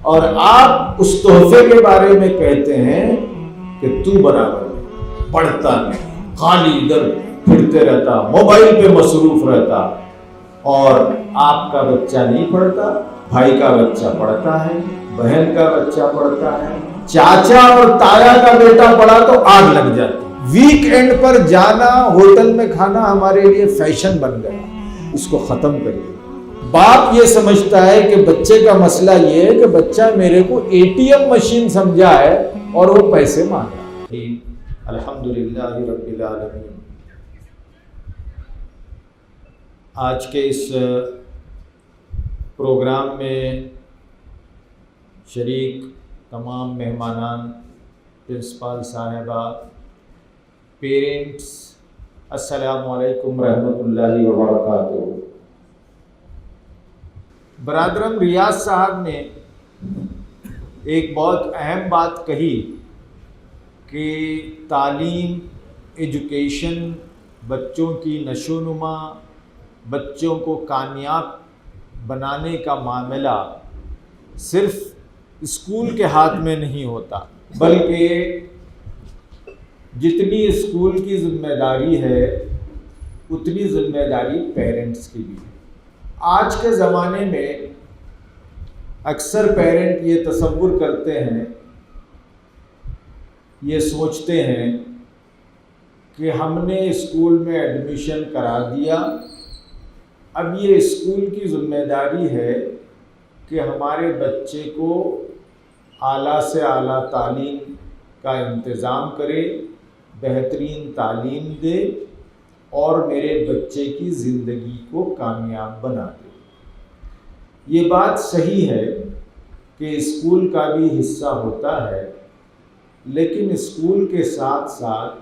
اور آپ اس تحفے کے بارے میں کہتے ہیں کہ تو برابر نہیں، پڑھتا نہیں، خالی ادھر پھرتے رہتا، موبائل پہ مصروف رہتا، اور آپ کا بچہ نہیں پڑھتا، بھائی کا بچہ پڑھتا ہے، بہن کا بچہ پڑھتا ہے، چاچا اور تایا کا بیٹا پڑھا تو آگ لگ جاتی۔ ویک اینڈ پر جانا ہوٹل میں کھانا ہمارے لیے فیشن بن گیا، اس کو ختم کریے۔ باپ یہ سمجھتا ہے کہ بچے کا مسئلہ یہ ہے کہ بچہ میرے کو ATM مشین سمجھا ہے اور وہ پیسے مانگا۔ الحمدللہ رب العالمین۔ آج کے اس پروگرام میں شریک تمام مہمانان، پرنسپل صاحبہ، پیرنٹس، السلام علیکم رحمۃ اللہ وبرکاتہ۔ برادرم ریاض صاحب نے ایک بہت اہم بات کہی کہ تعلیم، ایجوکیشن، بچوں کی نشو نما، بچوں کو کامیاب بنانے کا معاملہ صرف اسکول کے ہاتھ میں نہیں ہوتا، بلکہ جتنی اسکول کی ذمہ داری ہے اتنی ذمہ داری پیرنٹس کی بھی ہے۔ آج کے زمانے میں اکثر پیرنٹ یہ تصور کرتے ہیں، یہ سوچتے ہیں کہ ہم نے اسکول میں ایڈمیشن کرا دیا، اب یہ اسکول کی ذمہ داری ہے کہ ہمارے بچے کو اعلیٰ سے اعلیٰ تعلیم کا انتظام کرے، بہترین تعلیم دے اور میرے بچے کی زندگی کو کامیاب بنا دے۔ یہ بات صحیح ہے کہ اسکول کا بھی حصہ ہوتا ہے، لیکن اسکول کے ساتھ ساتھ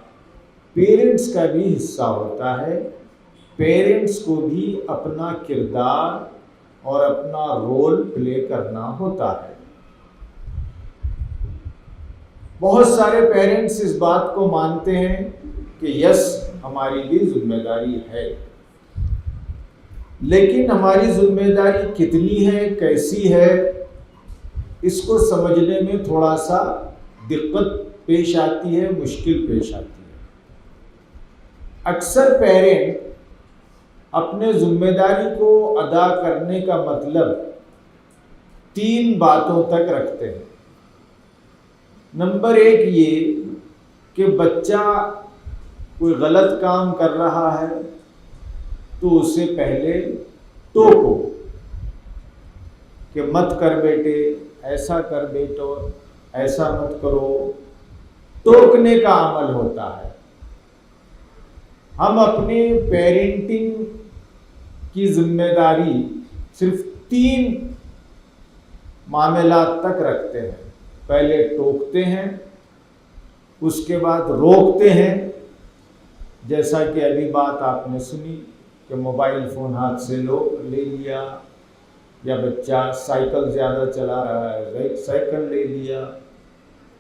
پیرنٹس کا بھی حصہ ہوتا ہے۔ پیرنٹس کو بھی اپنا کردار اور اپنا رول پلے کرنا ہوتا ہے۔ بہت سارے پیرنٹس اس بات کو مانتے ہیں کہ یس، ہماری بھی ذمہ داری ہے، لیکن ہماری ذمہ داری کتنی ہے، کیسی ہے، اس کو سمجھنے میں تھوڑا سا دقت پیش آتی ہے، مشکل پیش آتی ہے۔ اکثر پیرنٹ اپنے ذمہ داری کو ادا کرنے کا مطلب 3 باتوں تک رکھتے ہیں۔ نمبر 1 یہ کہ بچہ کوئی غلط کام کر رہا ہے تو اسے پہلے ٹوکو کہ مت کر بیٹے، ایسا کر بیٹو، ایسا مت کرو۔ ٹوکنے کا عمل ہوتا ہے۔ ہم اپنے پیرنٹنگ کی ذمہ داری صرف 3 معاملات تک رکھتے ہیں۔ پہلے ٹوکتے ہیں، اس کے بعد روکتے ہیں، جیسا کہ ابھی بات آپ نے سنی کہ موبائل فون ہاتھ سے لے لیا، یا بچہ سائیکل زیادہ چلا رہا ہے سائیکل لے لیا،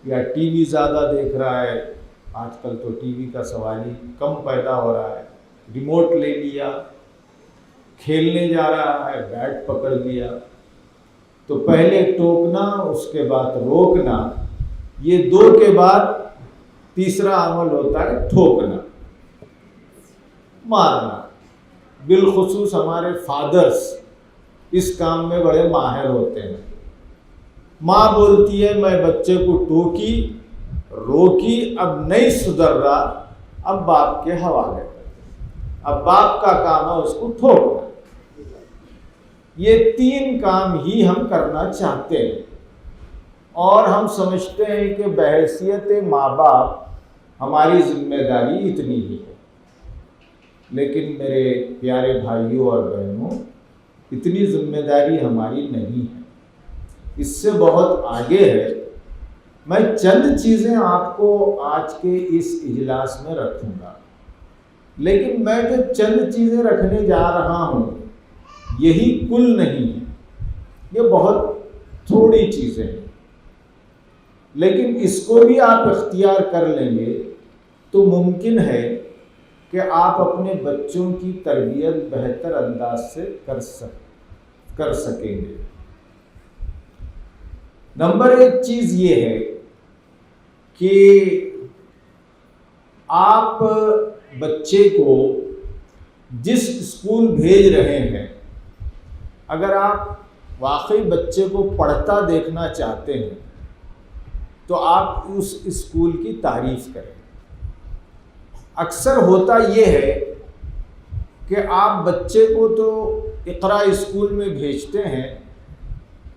یا ٹی وی زیادہ دیکھ رہا ہے، آج کل تو ٹی وی کا سوال ہی کم پیدا ہو رہا ہے، ریموٹ لے لیا، کھیلنے جا رہا ہے بیٹ پکڑ لیا۔ تو پہلے ٹوکنا، اس کے بعد روکنا، یہ 2 کے بعد تیسرا عمل ہوتا ہے ٹھوکنا، مارنا۔ بالخصوص ہمارے فادرز اس کام میں بڑے ماہر ہوتے ہیں۔ ماں بولتی ہے میں بچے کو ٹوکی، روکی، اب نہیں سدھر رہا، اب باپ کے حوالے کر، اب باپ کا کام ہے اس کو ٹھوکنا۔ یہ 3 کام ہی ہم کرنا چاہتے ہیں، اور ہم سمجھتے ہیں کہ بحیثیت ماں باپ ہماری ذمہ داری اتنی ہی ہے۔ لیکن میرے پیارے بھائیوں اور بہنوں، اتنی ذمہ داری ہماری نہیں ہے، اس سے بہت آگے ہے۔ میں چند چیزیں آپ کو آج کے اس اجلاس میں رکھوں گا، لیکن میں جو چند چیزیں رکھنے جا رہا ہوں یہی کل نہیں ہے، یہ بہت تھوڑی چیزیں ہیں، لیکن اس کو بھی آپ اختیار کر لیں گے تو ممکن ہے کہ آپ اپنے بچوں کی تربیت بہتر انداز سے کر سکیں گے۔ نمبر ایک چیز یہ ہے کہ آپ بچے کو جس اسکول بھیج رہے ہیں، اگر آپ واقعی بچے کو پڑھتا دیکھنا چاہتے ہیں تو آپ اس اسکول کی تعریف کریں۔ اکثر ہوتا یہ ہے کہ آپ بچے کو تو اقرا اسکول میں بھیجتے ہیں،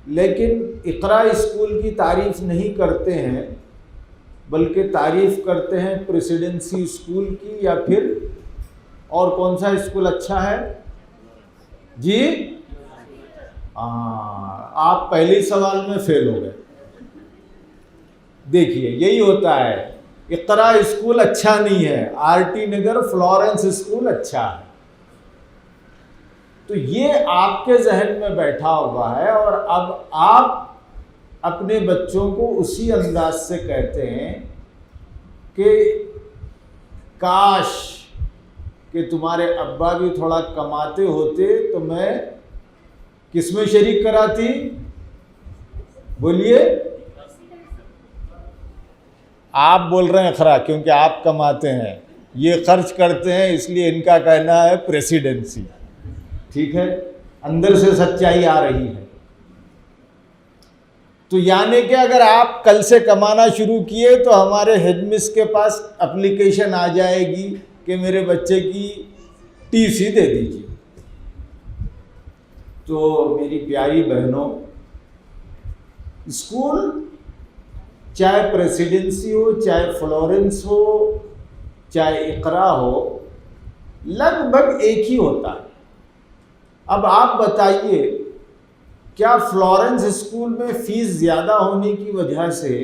لیکن اقرا اسکول کی تعریف نہیں کرتے ہیں، بلکہ تعریف کرتے ہیں پریسیڈنسی اسکول کی، یا پھر اور کون سا اسکول اچھا ہے جی؟ آپ پہلے سوال میں فیل ہو گئے۔ دیکھیے یہی ہوتا ہے، اقرا اسکول اچھا نہیں ہے، R T Nagar Florence school اچھا ہے۔ تو یہ آپ کے ذہن میں بیٹھا ہوا ہے، اور اب آپ اپنے بچوں کو اسی انداز سے کہتے ہیں کہ کاش کہ تمہارے ابا بھی تھوڑا کماتے ہوتے تو میں کس میں شریک کراتی؟ بولیے۔ آپ بول رہے ہیں اقرا، کیونکہ آپ کماتے ہیں، یہ خرچ کرتے ہیں، اس لیے ان کا کہنا ہے پریسیڈنسی۔ ٹھیک ہے، اندر سے سچائی آ رہی ہے۔ تو یعنی کہ اگر آپ کل سے کمانا شروع کیے تو ہمارے ہیڈ مس کے پاس اپلیکیشن آ جائے گی کہ میرے بچے کی ٹی سی دے دیجیے۔ تو میری پیاری بہنوں، اسکول چاہے پریسیڈنسی ہو، چاہے فلورنس ہو، چاہے اقرا ہو، لگ بھگ ایک ہی ہوتا ہے۔ اب آپ بتائیے، کیا فلورنس اسکول میں فیس زیادہ ہونے کی وجہ سے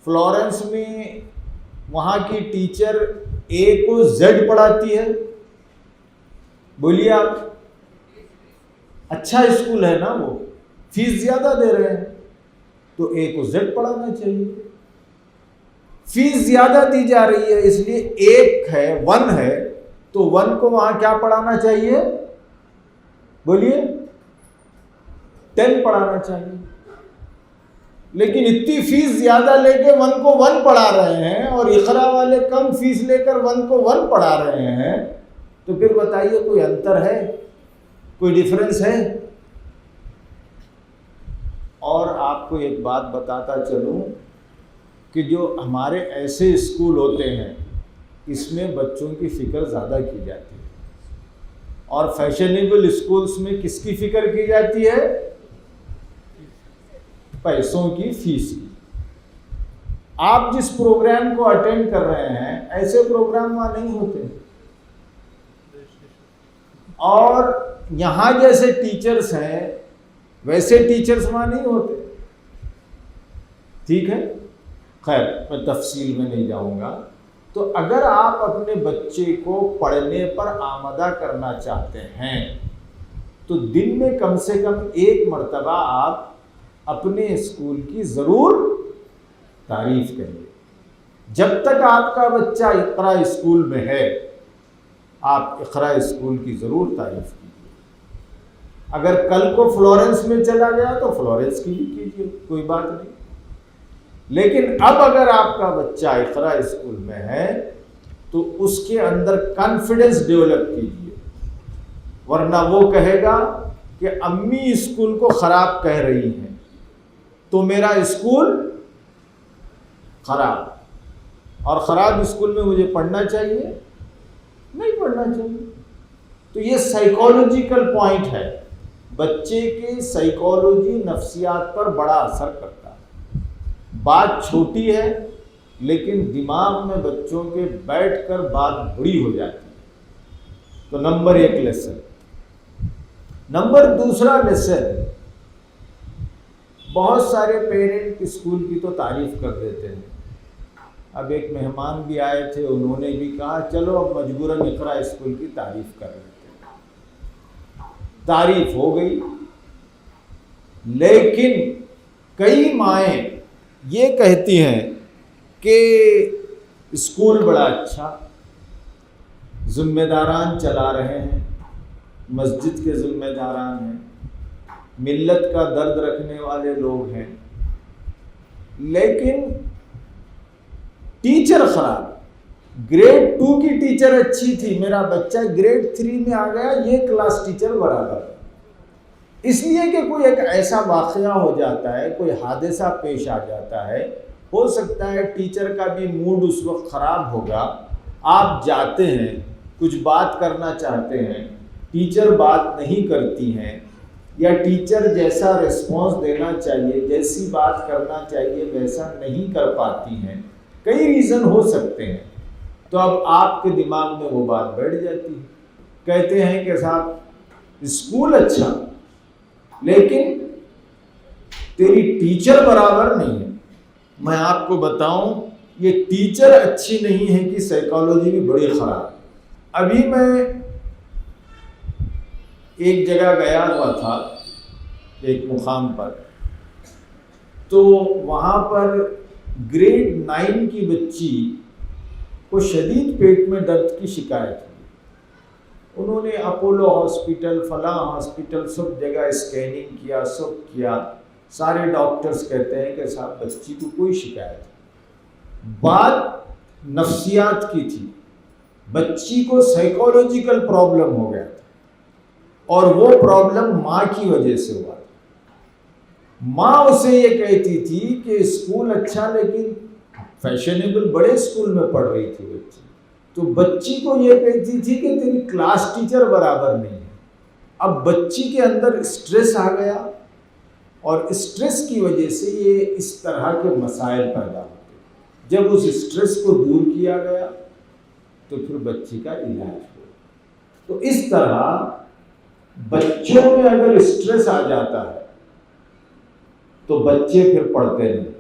فلورنس میں وہاں کی ٹیچر اے کو زیڈ پڑھاتی ہے؟ بولیے آپ۔ اچھا اسکول ہے نا، وہ فیس زیادہ دے رہے ہیں تو اے کو زیڈ پڑھانا چاہیے۔ فیس زیادہ دی جا رہی ہے، اس لیے ایک ہے، 1 ہے، تو 1 کو وہاں کیا پڑھانا چاہیے؟ بولیے 10 پڑھانا چاہیے۔ لیکن اتنی فیس زیادہ لے کے 1 کو 1 پڑھا رہے ہیں، اور اقرا والے کم فیس لے کر 1 کو 1 پڑھا رہے ہیں، تو پھر بتائیے کوئی انتر ہے؟ کوئی ڈیفرنس ہے؟ اور آپ کو ایک بات بتاتا چلوں کہ جو ہمارے ایسے اسکول ہوتے ہیں، اس میں بچوں کی فکر زیادہ کی جاتی ہے، اور فیشنیبل اسکولس میں کس کی فکر کی جاتی ہے؟ پیسوں کی، فیس کی۔ آپ جس پروگرام کو اٹینڈ کر رہے ہیں، ایسے پروگرام وہاں نہیں ہوتے، اور یہاں جیسے ٹیچرز ہیں ویسے ٹیچرز وہاں نہیں ہوتے۔ ٹھیک ہے، خیر میں تفصیل میں نہیں جاؤں گا۔ تو اگر آپ اپنے بچے کو پڑھنے پر آمادہ کرنا چاہتے ہیں تو دن میں کم سے کم 1 مرتبہ آپ اپنے اسکول کی ضرور تعریف کریں۔ جب تک آپ کا بچہ اقرا اسکول میں ہے، آپ اقرا اسکول کی ضرور تعریف کیجیے۔ اگر کل کو فلورنس میں چلا گیا تو فلورنس کی بھی کیجیے، کوئی بات نہیں۔ لیکن اب اگر آپ کا بچہ اقرا اسکول میں ہے تو اس کے اندر کانفیڈنس ڈیولپ کیجیے، ورنہ وہ کہے گا کہ امی اسکول کو خراب کہہ رہی ہیں تو میرا اسکول خراب، اور خراب اسکول میں مجھے پڑھنا چاہیے؟ نہیں پڑھنا چاہیے۔ تو یہ سائیکالوجیکل پوائنٹ ہے، بچے کے سائیکالوجی، نفسیات پر بڑا اثر کرتا ہے۔ بات چھوٹی ہے لیکن دماغ میں بچوں کے بیٹھ کر بات بڑی ہو جاتی ہے۔ تو نمبر 1 لیسن۔ نمبر 2 لیسن، بہت سارے پیرنٹ اسکول کی تو تعریف کر دیتے ہیں۔ اب ایک مہمان بھی آئے تھے، انہوں نے بھی کہا چلو اب مجبوراً اقرا اسکول کی تعریف کر لیتے ہیں۔ تعریف ہو گئی، لیکن کئی مائیں یہ کہتی ہیں کہ اسکول بڑا اچھا، ذمہ داران چلا رہے ہیں، مسجد کے ذمہ داران ہیں، ملت کا درد رکھنے والے لوگ ہیں، لیکن ٹیچر خراب. گریڈ 2 کی ٹیچر اچھی تھی, میرا بچہ گریڈ 3 میں آ گیا, یہ کلاس ٹیچر برابر. اس لیے کہ کوئی ایک ایسا واقعہ ہو جاتا ہے, کوئی حادثہ پیش آ جاتا ہے, ہو سکتا ہے ٹیچر کا بھی موڈ اس وقت خراب ہوگا. آپ جاتے ہیں, کچھ بات کرنا چاہتے ہیں, ٹیچر بات نہیں کرتی ہیں, یا ٹیچر جیسا ریسپانس دینا چاہیے, جیسی بات کرنا چاہیے ویسا نہیں کر پاتی ہیں. کئی ریزن ہو سکتے ہیں. تو اب آپ کے دماغ میں وہ بات بیٹھ جاتی ہے. کہتے ہیں کہ صاحب اسکول اچھا لیکن تیری ٹیچر برابر نہیں ہے. میں آپ کو بتاؤں, یہ ٹیچر اچھی نہیں ہے کہ سائیکالوجی بھی بڑی خراب. ابھی میں ایک جگہ گیا ہوا تھا, ایک مقام پر, تو وہاں پر گریڈ 9 کی بچی کو شدید پیٹ میں درد کی شکایت ہوئی. انہوں نے اپولو ہاسپٹل, فلاں ہاسپٹل, سب جگہ اسکیننگ کیا, سب کیا. سارے ڈاکٹرز کہتے ہیں کہ صاحب بچی کو کوئی شکایت نہیں. بات نفسیات کی تھی, بچی کو سائیکولوجیکل پرابلم ہو گیا تھا, اور وہ پرابلم ماں کی وجہ سے ہوا تھا. ماں اسے یہ کہتی تھی کہ اسکول اچھا, لیکن فیشنیبل بڑے اسکول میں پڑھ رہی تھی بچی, تو بچی کو یہ کہتی تھی کہ تیری کلاس ٹیچر برابر نہیں ہے. اب بچی کے اندر اسٹریس آ گیا, اور اسٹریس کی وجہ سے یہ اس طرح کے مسائل پیدا ہوتے. جب اس اسٹریس کو دور کیا گیا تو پھر بچی کا علاج ہوا. تو اس طرح بچوں میں اگر اسٹریس آ جاتا ہے تو بچے پھر پڑھتے نہیں,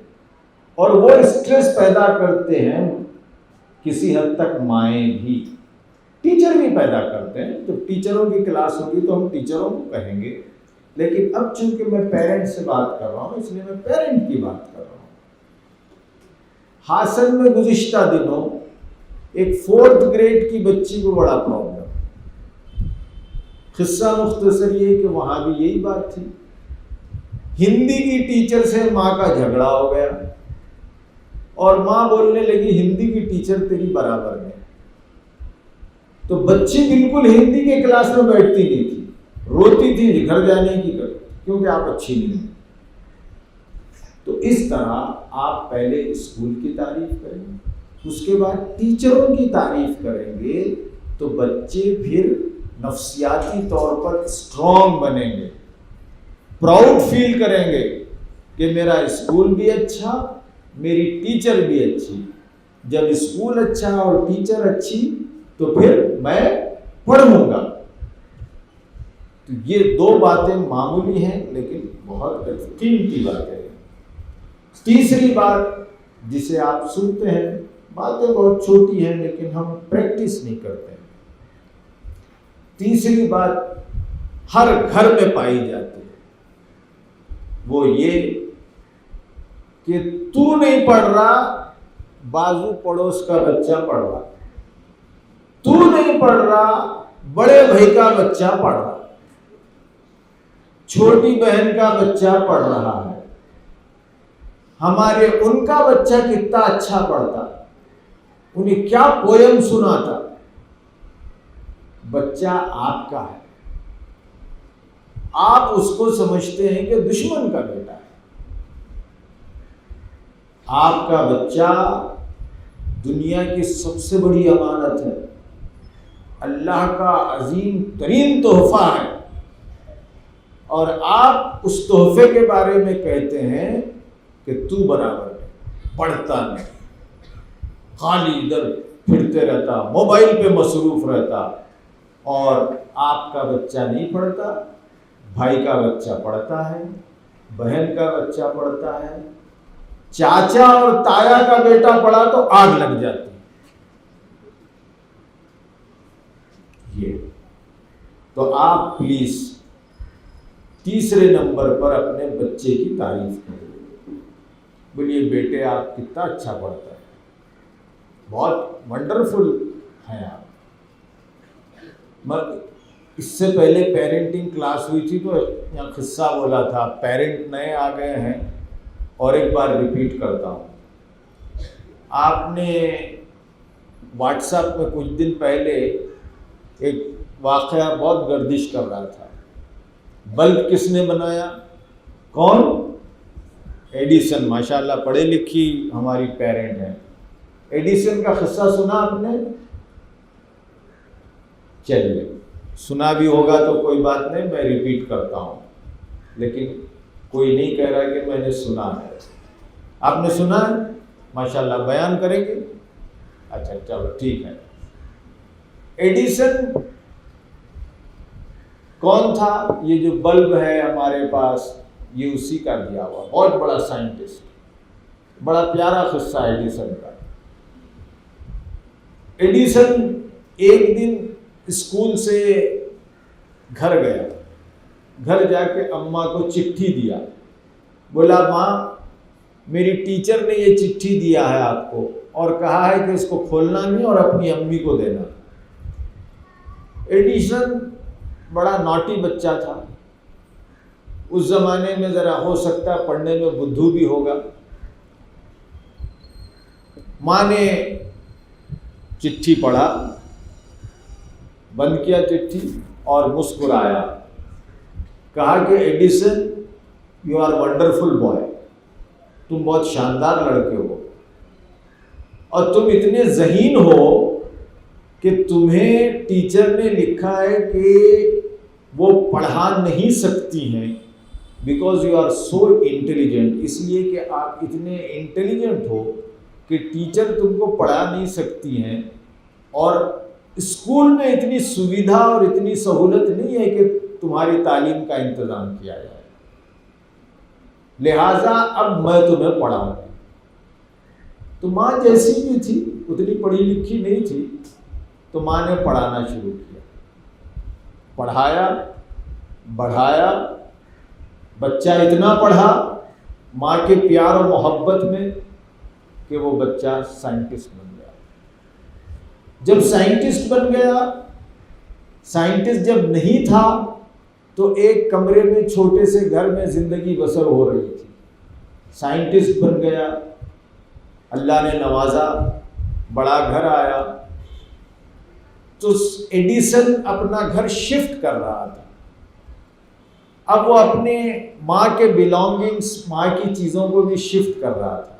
اور وہ اسٹریس پیدا کرتے ہیں کسی حد تک مائیں بھی, ٹیچر بھی پیدا کرتے ہیں. تو ٹیچروں کی کلاس ہوگی تو ہم ٹیچروں کو کہیں گے, لیکن اب چونکہ میں پیرنٹ سے بات کر رہا ہوں اس لیے میں پیرنٹ کی بات کر رہا ہوں. حاصل میں گزشتہ دنوں ایک 4th گریڈ کی بچی کو بڑا پرابلم. قصہ مختصر یہ کہ وہاں بھی یہی بات تھی. ہندی کی ٹیچر سے ماں کا جھگڑا ہو گیا, اور ماں بولنے لگی ہندی کی ٹیچر تیری برابر ہے. تو بچی بالکل ہندی کے کلاس میں بیٹھتی نہیں تھی, روتی تھی, گھر جانے کی کرتی, کیونکہ آپ اچھی نہیں ہیں. تو اس طرح آپ پہلے اسکول کی تعریف کریں گے, اس کے بعد ٹیچروں کی تعریف کریں گے, تو بچے پھر نفسیاتی طور پر اسٹرانگ بنیں گے, پراؤڈ فیل کریں گے کہ میرا اسکول بھی اچھا, میری ٹیچر بھی اچھی. جب اسکول اچھا اور ٹیچر اچھی تو پھر میں پڑھوں گا. تو یہ 2 باتیں معمولی ہیں لیکن بہت قیمتی باتیں ہیں. تیسری بات جسے آپ سنتے ہیں, باتیں بہت چھوٹی ہیں لیکن ہم پریکٹس نہیں کرتے ہیں. تیسری بات ہر گھر میں پائی جاتی ہے, وہ یہ کہ تو نہیں پڑھ رہا, بازو پڑوس کا بچہ پڑھ رہا, تو نہیں پڑھ رہا, بڑے بھائی کا بچہ پڑھ رہا, چھوٹی بہن کا بچہ پڑھ رہا ہے, ہمارے ان کا بچہ کتنا اچھا پڑھتا, انہیں کیا پویم سناتا. بچہ آپ کا ہے, آپ اس کو سمجھتے ہیں کہ دشمن کا بیٹا ہے. آپ کا بچہ دنیا کی سب سے بڑی امانت ہے, اللہ کا عظیم ترین تحفہ ہے, اور آپ اس تحفے کے بارے میں کہتے ہیں کہ تو برابر ہے, پڑھتا نہیں, خالی ادھر پھرتے رہتا, موبائل پہ مصروف رہتا. اور آپ کا بچہ نہیں پڑھتا, بھائی کا بچہ پڑھتا ہے, بہن کا بچہ پڑھتا ہے, چاچا اور تایا کا بیٹا پڑھا تو آگ لگ جاتی. یہ تو آپ پلیز تیسرے نمبر پر اپنے بچے کی تعریف کریں. بولیے بیٹے آپ کتنا اچھا پڑھتا ہے, بہت ونڈرفل ہیں آپ. اس سے پہلے پیرنٹنگ کلاس ہوئی تھی تو یہاں قصہ بولا تھا, پیرنٹ نئے آ گئے ہیں اور ایک بار ریپیٹ کرتا ہوں، آپ نے واٹس ایپ میں کچھ دن پہلے ایک واقعہ بہت گردش کر رہا تھا، بلب کس نے بنایا؟ کون؟ ایڈیسن۔ ماشاءاللہ پڑھی لکھی ہماری پیرنٹ ہیں۔ ایڈیسن کا قصہ سنا آپ نے؟ چلیے سنا بھی ہوگا تو کوئی بات نہیں، میں ریپیٹ کرتا ہوں، لیکن کوئی نہیں کہہ رہا کہ میں نے سنا ہے۔ آپ نے سنا ہے؟ ماشاءاللہ بیان کریں گے؟ اچھا چلو ٹھیک ہے۔ ایڈیسن کون تھا؟ یہ جو بلب ہے ہمارے پاس یہ اسی کا دیا ہوا، بہت بڑا سائنٹسٹ، بڑا پیارا قصہ ہے ایڈیسن کا۔ ایڈیسن ایک دن اسکول سے گھر گیا، گھر جا کے اماں کو چٹھی دیا، بولا ماں میری ٹیچر نے یہ چٹھی دیا ہے آپ کو اور کہا ہے کہ اس کو کھولنا نہیں اور اپنی امی کو دینا۔ ایڈیسن بڑا ناٹی بچہ تھا، اس زمانے میں ذرا ہو سکتا ہے پڑھنے میں بدھو بھی ہوگا۔ ماں نے چٹھی پڑھا، بند کیا چٹھی اور مسکرایا، کہا کہ Edison you are wonderful boy, تم بہت شاندار لڑکے ہو اور تم اتنے ذہین ہو کہ تمہیں ٹیچر نے لکھا ہے کہ وہ پڑھا نہیں سکتی ہیں because you are so intelligent, اس لیے کہ آپ اتنے انٹیلیجنٹ ہو کہ ٹیچر تم کو پڑھا نہیں سکتی ہیں، اور اسکول میں اتنی سویدھا اور اتنی سہولت نہیں ہے کہ تمہاری تعلیم کا انتظام کیا جائے، لہٰذا اب میں تمہیں پڑھاؤں گی۔ تو ماں جیسی بھی تھی، اتنی پڑھی لکھی نہیں تھی، تو ماں نے پڑھانا شروع کیا، پڑھایا بڑھایا، بچہ اتنا پڑھا ماں کے پیار و محبت میں کہ وہ بچہ سائنٹسٹ بن گیا۔ جب سائنٹسٹ بن گیا، سائنٹسٹ جب نہیں تھا تو ایک کمرے میں چھوٹے سے گھر میں زندگی بسر ہو رہی تھی، سائنٹسٹ بن گیا، اللہ نے نوازا، بڑا گھر آیا، تو ایڈیسن اپنا گھر شفٹ کر رہا تھا۔ اب وہ اپنے ماں کے بلانگنگس، ماں کی چیزوں کو بھی شفٹ کر رہا تھا،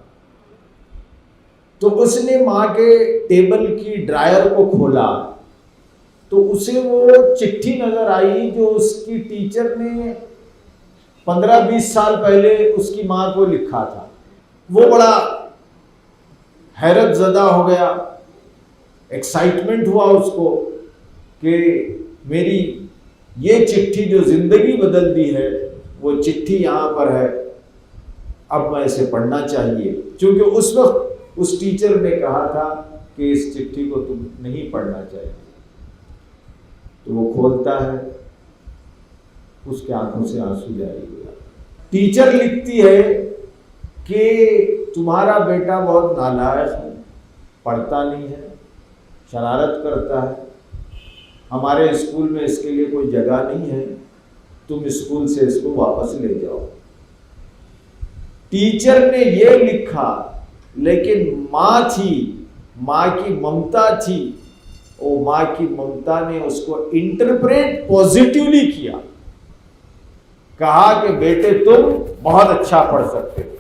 تو اس نے ماں کے ٹیبل کی ڈرائر کو کھولا تو اسے وہ چٹھی نظر آئی جو اس کی ٹیچر نے 15-20 سال پہلے اس کی ماں کو لکھا تھا۔ وہ بڑا حیرت زدہ ہو گیا، ایکسائٹمنٹ ہوا اس کو کہ میری یہ چٹھی جو زندگی بدل دی ہے وہ چٹھی یہاں پر ہے، اب میں اسے پڑھنا چاہیے، چونکہ اس وقت اس ٹیچر نے کہا تھا کہ اس چٹھی کو تم نہیں پڑھنا چاہیے۔ تو وہ کھولتا ہے، اس کے آنکھوں سے آنسو جاری ہوا۔ ٹیچر لکھتی ہے کہ تمہارا بیٹا بہت نالائق ہے، پڑھتا نہیں ہے، شرارت کرتا ہے، ہمارے اسکول میں اس کے لیے کوئی جگہ نہیں ہے، تم اسکول سے اس کو واپس لے جاؤ۔ ٹیچر نے یہ لکھا، لیکن ماں تھی، ماں کی ممتا تھی، اور ماں کی ممتا نے اس کو انٹرپریٹ پازیٹیولی کیا، کہا کہ بیٹے تم بہت اچھا پڑھ سکتے ہو۔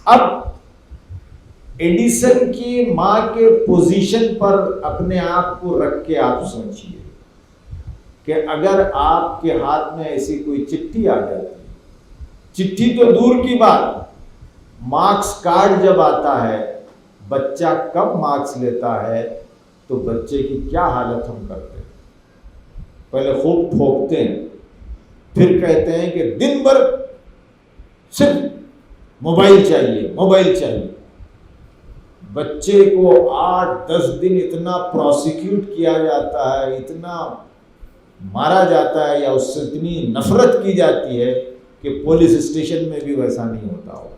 اب ایڈیسن کی ماں کے پوزیشن پر اپنے آپ کو رکھ کے آپ سوچیے کہ اگر آپ کے ہاتھ میں ایسی کوئی چٹھی آ جاتی، چٹھی تو دور کی بات، مارکس کارڈ جب آتا ہے، بچہ کم مارکس لیتا ہے تو بچے کی کیا حالت ہم کرتے ہیں؟ پہلے خوب ٹھوکتے ہیں، پھر کہتے ہیں کہ دن بھر صرف موبائل چاہیے، موبائل چاہیے۔ بچے کو 8-10 دن اتنا پروسیکیوٹ کیا جاتا ہے، اتنا مارا جاتا ہے، یا اس سے اتنی نفرت کی جاتی ہے کہ پولیس اسٹیشن میں بھی ویسا نہیں ہوتا ہوگا۔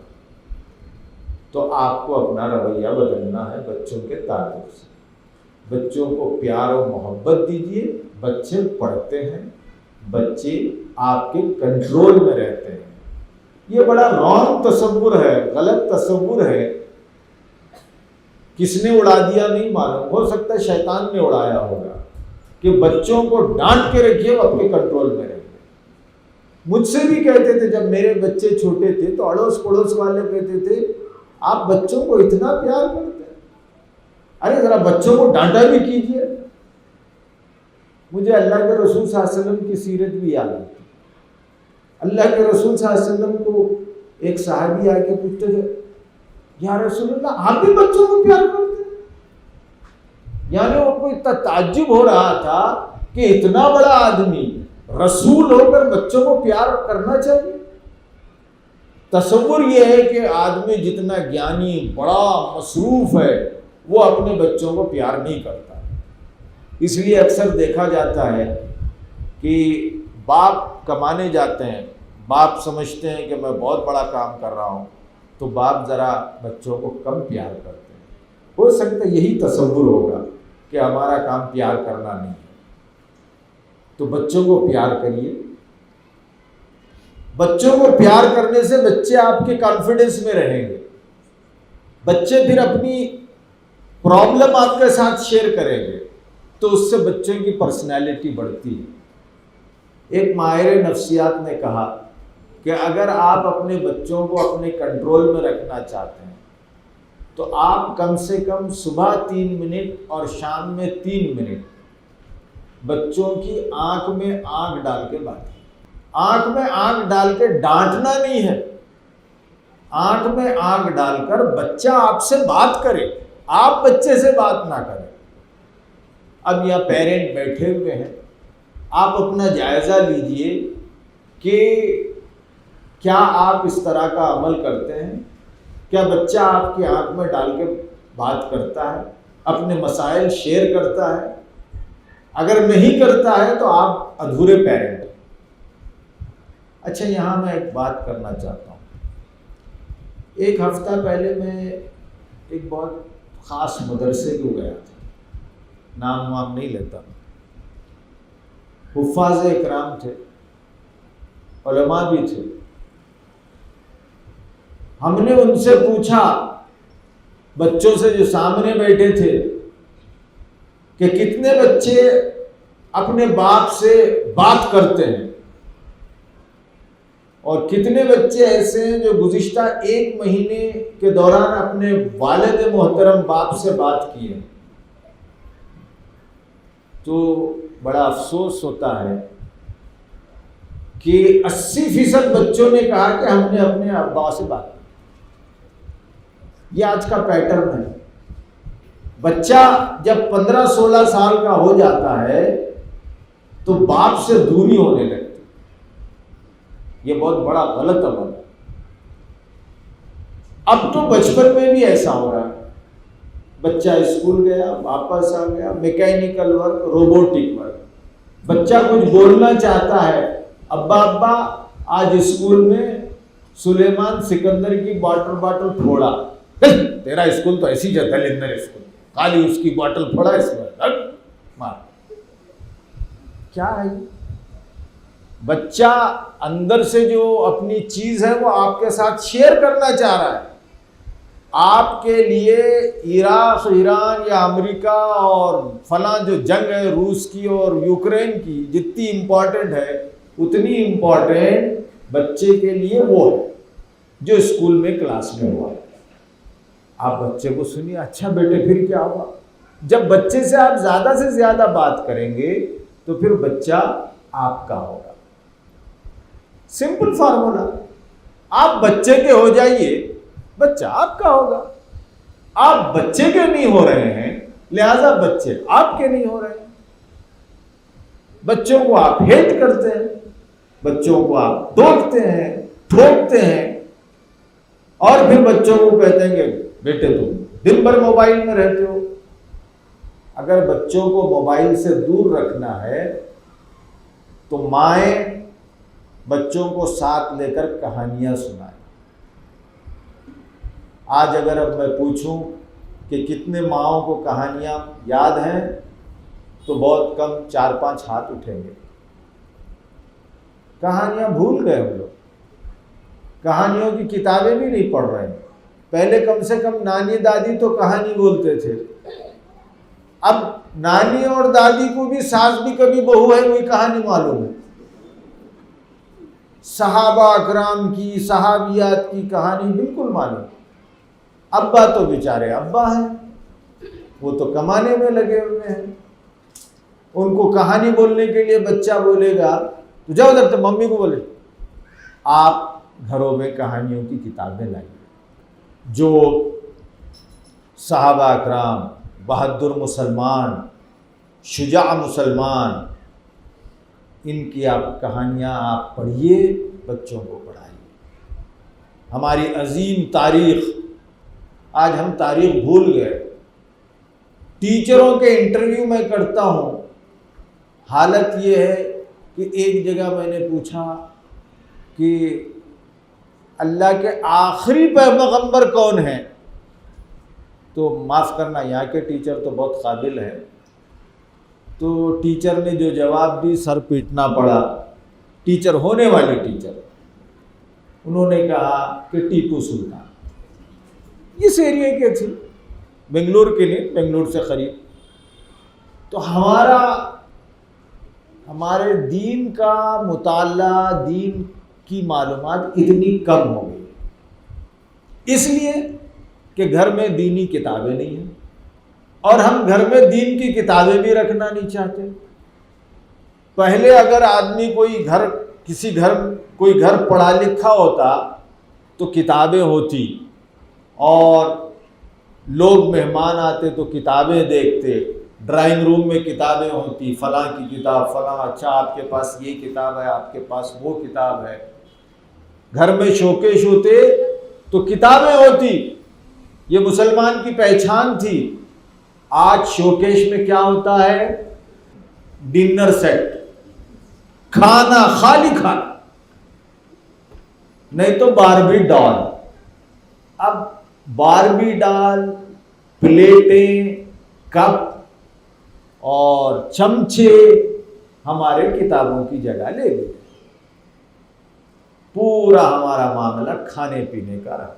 تو آپ کو اپنا رویہ بدلنا ہے بچوں کے تعلق سے، بچوں کو پیار و محبت دیجیے، بچے پڑھتے ہیں، بچے آپ کے کنٹرول میں رہتے ہیں۔ یہ بڑا رانگ تصور ہے، غلط تصور ہے. کس نے اڑا دیا نہیں معلوم، ہو سکتا ہے شیطان نے اڑایا ہوگا کہ بچوں کو ڈانٹ کے رکھیے، وہ اپنے کنٹرول میں رہیں گے. مجھ سے بھی کہتے تھے جب میرے بچے چھوٹے تھے تو اڑوس پڑوس والے کہتے تھے آپ بچوں کو اتنا پیار کرتے ہیں، ارے ذرا بچوں کو ڈانٹا بھی کیجیے. مجھے اللہ کے رسول صلی اللہ علیہ وسلم کی سیرت بھی یاد آتی. اللہ کے رسول صلی اللہ علیہ وسلم کو ایک صحابی آ کے پوچھتے تھے یا رسول اللہ آپ بھی بچوں کو پیار کرتے ہیں؟ یعنی ان کو اتنا تعجب ہو رہا تھا کہ اتنا بڑا آدمی رسول ہو کر بچوں کو پیار کرنا چاہیے. تصور یہ ہے کہ آدمی جتنا گیانی بڑا مصروف ہے وہ اپنے بچوں کو پیار نہیں کرتا. اس لیے اکثر دیکھا جاتا ہے کہ باپ کمانے جاتے ہیں، باپ سمجھتے ہیں کہ میں بہت بڑا کام کر رہا ہوں، تو باپ ذرا بچوں کو کم پیار کرتے ہیں. ہو سکتا ہے یہی تصور ہوگا کہ ہمارا کام پیار کرنا نہیں ہے. تو بچوں کو پیار کریے. بچوں کو پیار کرنے سے بچے آپ کے کانفیڈنس میں رہیں گے. بچے پھر اپنی پرابلم آپ کے ساتھ شیئر کریں گے تو اس سے بچوں کی پرسنالٹی بڑھتی ہے. ایک ماہر نفسیات نے کہا کہ اگر آپ اپنے بچوں کو اپنے کنٹرول میں رکھنا چاہتے ہیں تو آپ کم سے کم صبح 3 منٹ اور شام میں 3 منٹ بچوں کی آنکھ میں آنکھ ڈال کے بات کریں. آنکھ میں آنکھ ڈال کے ڈانٹنا نہیں ہے، آنکھ میں آنکھ ڈال کر بچہ آپ سے بات کرے، آپ بچے سے بات نہ کریں. اب یہاں پیرنٹ بیٹھے ہوئے ہیں، آپ اپنا جائزہ لیجئے کہ کیا آپ اس طرح کا عمل کرتے ہیں؟ کیا بچہ آپ کی آنکھ میں ڈال کے بات کرتا ہے، اپنے مسائل شیئر کرتا ہے؟ اگر نہیں کرتا ہے تو آپ ادھورے پیرنٹ ہیں. اچھا یہاں میں ایک بات کرنا چاہتا ہوں. ایک ہفتہ پہلے میں ایک بہت خاص مدرسے کو گیا تھا، نام وام نہیں لیتا. حفاظ اکرام تھے، علماء بھی تھے. ہم نے ان سے پوچھا، بچوں سے جو سامنے بیٹھے تھے، کہ کتنے بچے اپنے باپ سے بات کرتے ہیں اور کتنے بچے ایسے ہیں جو گزشتہ 1 مہینے کے دوران اپنے والد محترم باپ سے بات کیے. تو بڑا افسوس ہوتا ہے کہ 80% بچوں نے کہا کہ ہم نے اپنے ابا سے بات کی. یہ آج کا پیٹرن ہے. بچہ جب 15-16 سال کا ہو جاتا ہے تو باپ سے دوری ہونے لگتی. یہ بہت بڑا غلط عمل ہے. اب تو بچپن میں بھی ایسا ہو رہا ہے. بچہ اسکول گیا، واپس آ گیا، میکینیکل ورک، روبوٹک ورک. بچہ کچھ بولنا چاہتا ہے، ابا آج اسکول میں سلیمان سکندر کی باٹل پھوڑا. تیرا اسکول تو ایسی جگہ دلندر اسکول، خالی اس کی باٹل پھوڑا اس میں مار. کیا ہے بچہ اندر سے جو اپنی چیز ہے وہ آپ کے ساتھ شیئر کرنا چاہ رہا ہے. آپ کے لیے عراق، ایران یا امریکہ اور فلاں جو جنگ ہے روس کی اور یوکرین کی جتنی امپورٹنٹ ہے اتنی امپورٹنٹ بچے کے لیے وہ ہے جو اسکول میں کلاس میں ہوا ہے. آپ بچے کو سنیے، اچھا بیٹے پھر کیا ہوا؟ جب بچے سے آپ زیادہ سے زیادہ بات کریں گے تو پھر بچہ آپ کا ہوگا. Simple formula. آپ بچے کے ہو جائیے، بچہ آپ کا ہوگا. آپ بچے کے نہیں ہو رہے ہیں لہذا بچے آپ کے نہیں ہو رہے ہیں. بچوں کو آپ ہیٹ کرتے ہیں، بچوں کو آپ ٹوکتے ہیں، ٹھوکتے ہیں، اور پھر بچوں کو کہتے ہیں کہ بیٹے تم دن بھر موبائل میں رہتے ہو. اگر بچوں کو موبائل سے دور رکھنا ہے تو مائیں بچوں کو ساتھ لے کر کہانیاں سنائیں. آج اگر اب میں پوچھوں کہ کتنے ماؤں کو کہانیاں یاد ہیں تو بہت کم 4-5 ہاتھ اٹھیں گے. کہانیاں بھول گئے ہم لوگ. کہانیوں کی کتابیں بھی نہیں پڑھ رہے ہیں. پہلے کم سے کم نانی دادی تو کہانی بولتے تھے. اب نانی اور دادی کو بھی ساس بھی کبھی بہو ہے وہی کہانی معلوم ہے. صحابہ اکرام کی صحابیات کی کہانی بالکل معلوم. ابا تو بیچارے ابا ہیں, وہ تو کمانے میں لگے ہوئے ہیں. ان کو کہانی بولنے کے لیے بچہ بولے گا تو جاؤ ادھر, تو ممی کو بولے آپ گھروں میں کہانیوں کی کتابیں لائیے. جو صحابہ اکرام, بہادر مسلمان, شجاع مسلمان, ان کی آپ کہانیاں آپ پڑھیے, بچوں کو پڑھائیے. ہماری عظیم تاریخ, آج ہم تاریخ بھول گئے. ٹیچروں کے انٹرویو میں کرتا ہوں, حالت یہ ہے کہ ایک جگہ میں نے پوچھا کہ اللہ کے آخری پیغمبر کون ہیں, تو معاف کرنا یہاں کے ٹیچر تو بہت قابل ہیں, تو ٹیچر نے جو جواب دی سر پیٹنا پڑا. ٹیچر ہونے والی ٹیچر, انہوں نے کہا کہ ٹیپو سلطان. اس ایریے کے تھے, بنگلور کے لیے, بنگلور سے قریب. تو ہمارے دین کا مطالعہ, دین کی معلومات اتنی کم ہو گئی, اس لیے کہ گھر میں دینی کتابیں نہیں ہیں, اور ہم گھر میں دین کی کتابیں بھی رکھنا نہیں چاہتے. پہلے اگر آدمی کوئی گھر پڑھا لکھا ہوتا تو کتابیں ہوتی, اور لوگ مہمان آتے تو کتابیں دیکھتے, ڈرائنگ روم میں کتابیں ہوتی, فلاں کی کتاب فلاں, اچھا آپ کے پاس یہ کتاب ہے, آپ کے پاس وہ کتاب ہے. گھر میں شوکیش ہوتے تو کتابیں ہوتی, یہ مسلمان کی پہچان تھی. آج شوکیش میں کیا ہوتا ہے؟ ڈنر سیٹ, کھانا, خالی کھانا, نہیں تو باربی ڈال. اب باربی ڈال, پلیٹیں, کپ اور چمچے ہمارے کتابوں کی جگہ لے لیے. پورا ہمارا معاملہ کھانے پینے کا رہا.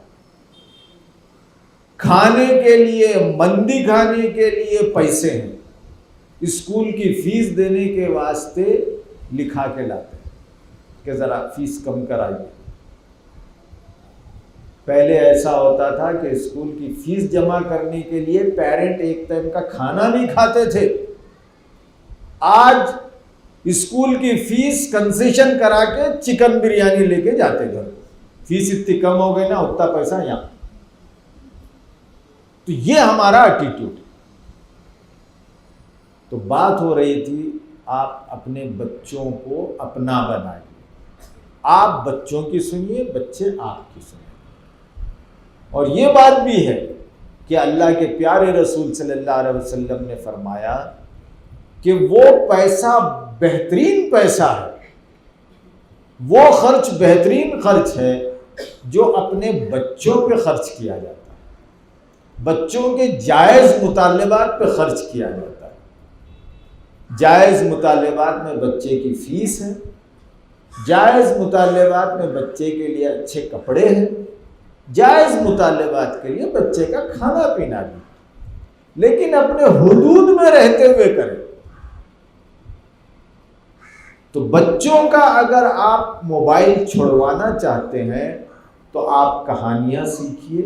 کھانے کے لیے, مندی کھانے کے لیے پیسے ہیں, اسکول کی فیس دینے کے واسطے لکھا کے لاتے ہیں کہ ذرا فیس کم کرائیے. پہلے ایسا ہوتا تھا کہ اسکول کی فیس جمع کرنے کے لیے پیرنٹ ایک ٹائم کا کھانا نہیں کھاتے تھے. آج اسکول کی فیس کنسیشن کرا کے چکن بریانی لے کے جاتے گھر. فیس اتنی کم ہو گئی نا, اتنا پیسہ یہاں. تو یہ ہمارا ایٹیٹیوڈ. تو بات ہو رہی تھی آپ اپنے بچوں کو اپنا بنائیے. آپ بچوں کی سنیے, بچے آپ کی سنیے. اور یہ بات بھی ہے کہ اللہ کے پیارے رسول صلی اللہ علیہ وسلم نے فرمایا کہ وہ پیسہ بہترین پیسہ ہے, وہ خرچ بہترین خرچ ہے جو اپنے بچوں پہ خرچ کیا جاتا ہے, بچوں کے جائز مطالبات پہ خرچ کیا جاتا ہے. جائز مطالبات میں بچے کی فیس ہے, جائز مطالبات میں بچے کے لیے اچھے کپڑے ہیں, جائز مطالبات کے لیے بچے کا کھانا پینا بھی, لیکن اپنے حدود میں رہتے ہوئے کریں. تو بچوں کا اگر آپ موبائل چھوڑوانا چاہتے ہیں تو آپ کہانیاں سیکھیے,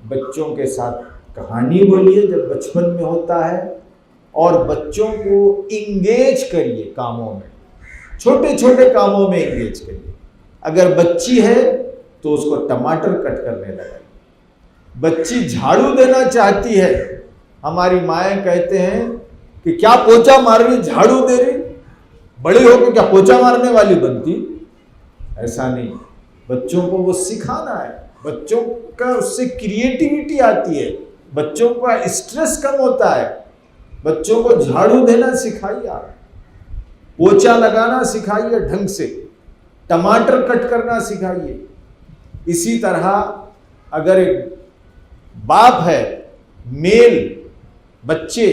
بچوں کے ساتھ کہانی بولیے جب بچپن میں ہوتا ہے, اور بچوں کو انگیج کریے کاموں میں, چھوٹے چھوٹے کاموں میں انگیج کریے. اگر بچی ہے تو اس کو ٹماٹر کٹ کرنے لگائیے. بچی جھاڑو دینا چاہتی ہے, ہماری مائیں کہتے ہیں کہ کیا پوچا مار رہی, جھاڑو دے رہی, بڑی ہو کے کیا پوچا مارنے والی بنتی. ایسا نہیں, بچوں کو وہ سکھانا ہے, بچوں کا اس سے کریٹیوٹی آتی ہے, بچوں کا اسٹریس کم ہوتا ہے. بچوں کو جھاڑو دینا سکھائیے, آپ پوچا لگانا سکھائیے ڈھنگ سے, ٹماٹر کٹ کرنا سکھائیے. اسی طرح اگر ایک باپ ہے, میل بچے,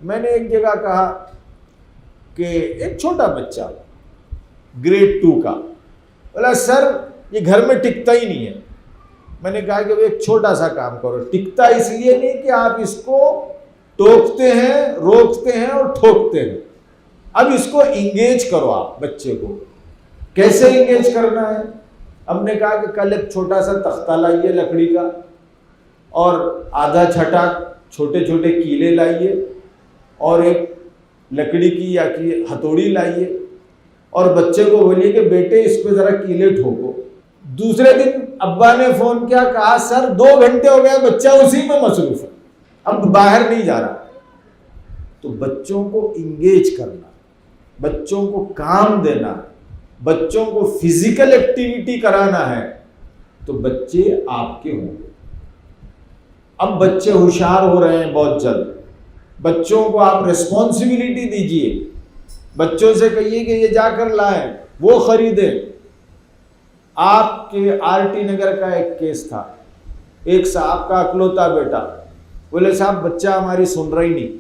میں نے ایک جگہ کہا کہ ایک چھوٹا بچہ گریڈ 2 کا, بولا سر یہ گھر میں ٹکتا ہی نہیں ہے. میں نے کہا کہ وہ ایک چھوٹا سا کام کرو. ٹکتا اس لیے نہیں کہ آپ اس کو ٹوکتے ہیں, روکتے ہیں اور ٹھوکتے ہیں. اب اس کو انگیج کرو آپ بچے کو. کیسے انگیج کرنا ہے؟ ہم نے کہا کہ کل ایک چھوٹا سا تختہ لائیے لکڑی کا, اور آدھا چھٹا چھوٹے چھوٹے کیلے لائیے, اور ایک لکڑی کی یا کی ہتھوڑی لائیے, اور بچے کو بولیے کہ بیٹے اس پہ ذرا کیلے ٹھوکو. دوسرے دن ابا نے فون کیا, کہا سر 2 گھنٹے ہو گئے بچہ اسی میں مصروف ہے, اب باہر نہیں جا رہا. تو بچوں کو انگیج کرنا, بچوں کو کام دینا, بچوں کو فزیکل ایکٹیویٹی کرانا ہے تو بچے آپ کے ہوں گے. اب بچے ہوشیار ہو رہے ہیں بہت جلد. بچوں کو آپ ریسپانسبلٹی دیجئے, بچوں سے کہیے کہ یہ جا کر لائیں, وہ خریدیں. آپ کے آر ٹی نگر کا ایک کیس تھا, ایک صاحب کا اکلوتا بیٹا, بولے صاحب بچہ ہماری سن رہی نہیں,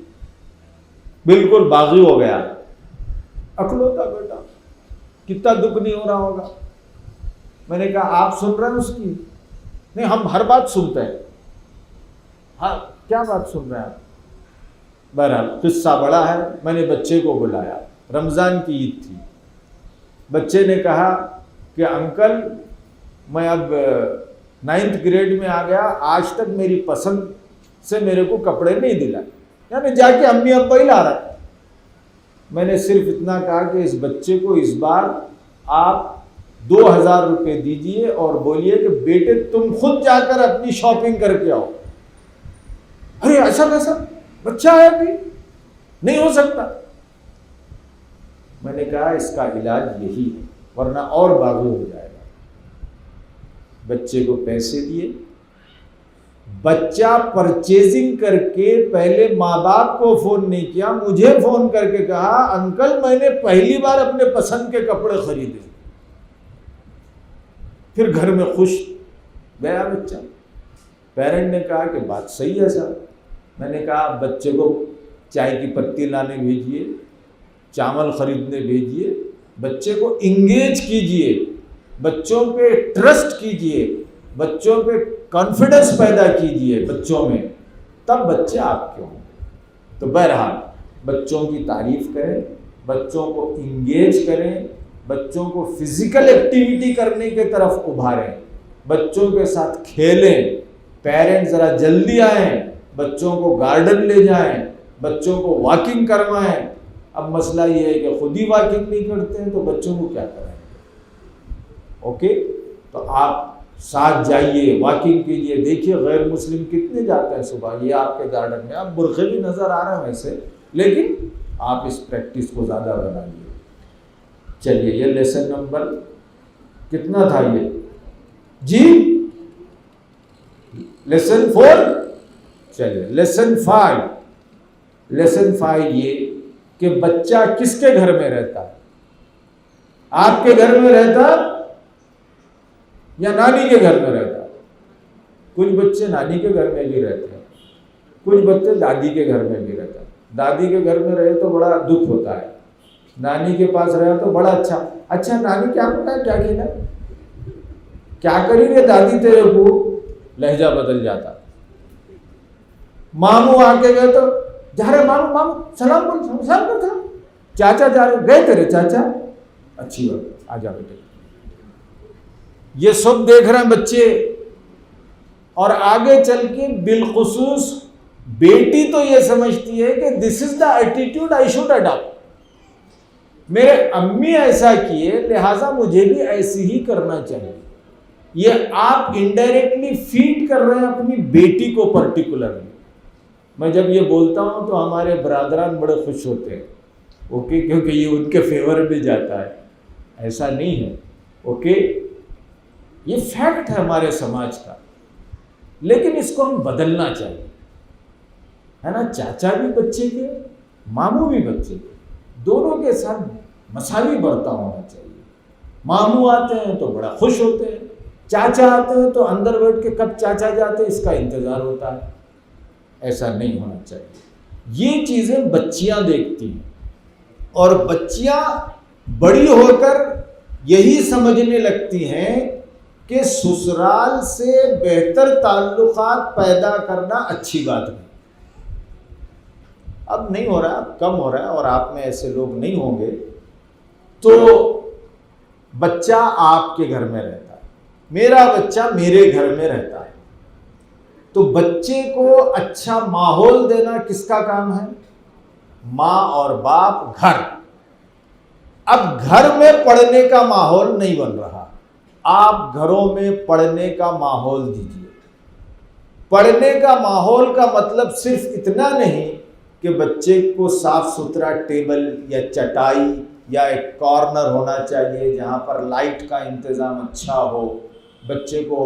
بالکل باغی ہو گیا. اکلوتا بیٹا, کتنا دکھ نہیں ہو رہا ہوگا. میں نے کہا آپ سن رہے ہیں اس کی؟ نہیں, ہم ہر بات سنتے ہیں. ہاں, کیا بات سن رہے ہیں آپ؟ بہرحال قصہ بڑا ہے. میں نے بچے کو بلایا, رمضان کی عید تھی. بچے نے کہا کہ انکل میں اب 9th گریڈ میں آ گیا, آج تک میری پسند سے میرے کو کپڑے نہیں دلائے, یعنی جا کے امی ابا ہی لا رہا ہے. میں نے صرف اتنا کہا کہ اس بچے کو اس بار آپ 2000 روپے دیجئے اور بولیے کہ بیٹے تم خود جا کر اپنی شاپنگ کر کے آؤ. ارے ایسا کیسا, بچہ ہے ابھی, نہیں ہو سکتا. میں نے کہا اس کا علاج یہی ہے, ورنہ اور باغی ہو جائے گا. بچے کو پیسے دیے, بچہ پرچیزنگ کر کے پہلے ماں باپ کو فون نہیں کیا, مجھے فون کر کے کہا انکل میں نے پہلی بار اپنے پسند کے کپڑے خریدے. پھر گھر میں خوش گیا بچہ. پیرنٹ نے کہا کہ بات صحیح ہے سر. میں نے کہا بچے کو چائے کی پتی لانے بھیجیے, چاول خریدنے بھیجیے, بچے کو انگیج کیجیے, بچوں پہ ٹرسٹ کیجیے, بچوں پہ کانفیڈنس پیدا کیجیے بچوں میں, تب بچے آپ کے ہوں. تو بہرحال بچوں کی تعریف کریں, بچوں کو انگیج کریں, بچوں کو فزیکل ایکٹیویٹی کرنے کی طرف ابھاریں, بچوں کے ساتھ کھیلیں. پیرنٹ ذرا جلدی آئیں, بچوں کو گارڈن لے جائیں, بچوں کو واکنگ کروائیں. اب مسئلہ یہ ہے کہ خود ہی واکنگ نہیں کرتے ہیں تو بچوں کو کیا کریں. اوکے, تو آپ ساتھ جائیے, واکنگ کیجیے. دیکھیے غیر مسلم کتنے جاتے ہیں صبح, یہ آپ کے گارڈن میں. آپ برقعے بھی نظر آ رہے ہیں ویسے, لیکن آپ اس پریکٹس کو زیادہ بنائیے. چلیے, یہ لیسن نمبر کتنا تھا یہ جی؟ لیسن 4. چلیے لیسن 5. لیسن 5 یہ کہ بچہ کس کے گھر میں رہتا ہے؟ آپ کے گھر میں رہتا یا نانی کے گھر میں رہتا؟ کچھ بچے نانی کے گھر میں بھی رہتے ہیں, کچھ بچے دادی کے گھر میں بھی رہتے ہیں. دادی کے گھر میں رہے تو بڑا دکھ ہوتا ہے, نانی کے پاس رہا تو بڑا اچھا. اچھا نانی کیا پتا ہے کیا کھیلا, کیا کری گے دادی تیرے کو, لہجہ بدل جاتا. ماموں آ کے گئے تو جا رہے ماموں, ماموں سلام بول, سلام کرتا. چاچا جا رہے, گئے تیرے چاچا, اچھی بات, آ جا بیٹے. یہ سب دیکھ رہے ہیں بچے. اور آگے چل کے بالخصوص بیٹی تو یہ سمجھتی ہے کہ this is the attitude I should adopt. میرے امی ایسا کیے لہٰذا مجھے بھی ایسے ہی کرنا چاہیے. یہ آپ انڈائریکٹلی فیڈ کر رہے ہیں اپنی بیٹی کو پرٹیکولرلی. میں جب یہ بولتا ہوں تو ہمارے برادران بڑے خوش ہوتے ہیں, اوکے, کیونکہ یہ ان کے فیور میں جاتا ہے. ایسا نہیں ہے, اوکے, یہ فیکٹ ہے ہمارے سماج کا, لیکن اس کو ہم بدلنا چاہیے, ہے نا. چاچا بھی بچے کے, ماموں بھی بچے کے, دونوں کے ساتھ مساوی برتاؤ ہونا چاہیے. ماموں آتے ہیں تو بڑا خوش ہوتے ہیں, چاچا آتے ہیں تو اندر بیٹھ کے کب چاچا جاتے ہیں اس کا انتظار ہوتا ہے. ایسا نہیں ہونا چاہیے. یہ چیزیں بچیاں دیکھتی ہیں, اور بچیاں بڑی ہو کر یہی سمجھنے لگتی ہیں کہ سسرال سے بہتر تعلقات پیدا کرنا اچھی بات نہیں. اب نہیں ہو رہا، اب کم ہو رہا ہے، اور آپ میں ایسے لوگ نہیں ہوں گے. تو بچہ آپ کے گھر میں رہتا ہے، میرا بچہ میرے گھر میں رہتا ہے، تو بچے کو اچھا ماحول دینا کس کا کام ہے؟ ماں اور باپ، گھر. اب گھر میں پڑھنے کا ماحول نہیں بن رہا، آپ گھروں میں پڑھنے کا ماحول دیجیے. پڑھنے کا ماحول کا مطلب صرف اتنا نہیں کہ بچے کو صاف ستھرا ٹیبل یا چٹائی یا ایک کارنر ہونا چاہیے جہاں پر لائٹ کا انتظام اچھا ہو، بچے کو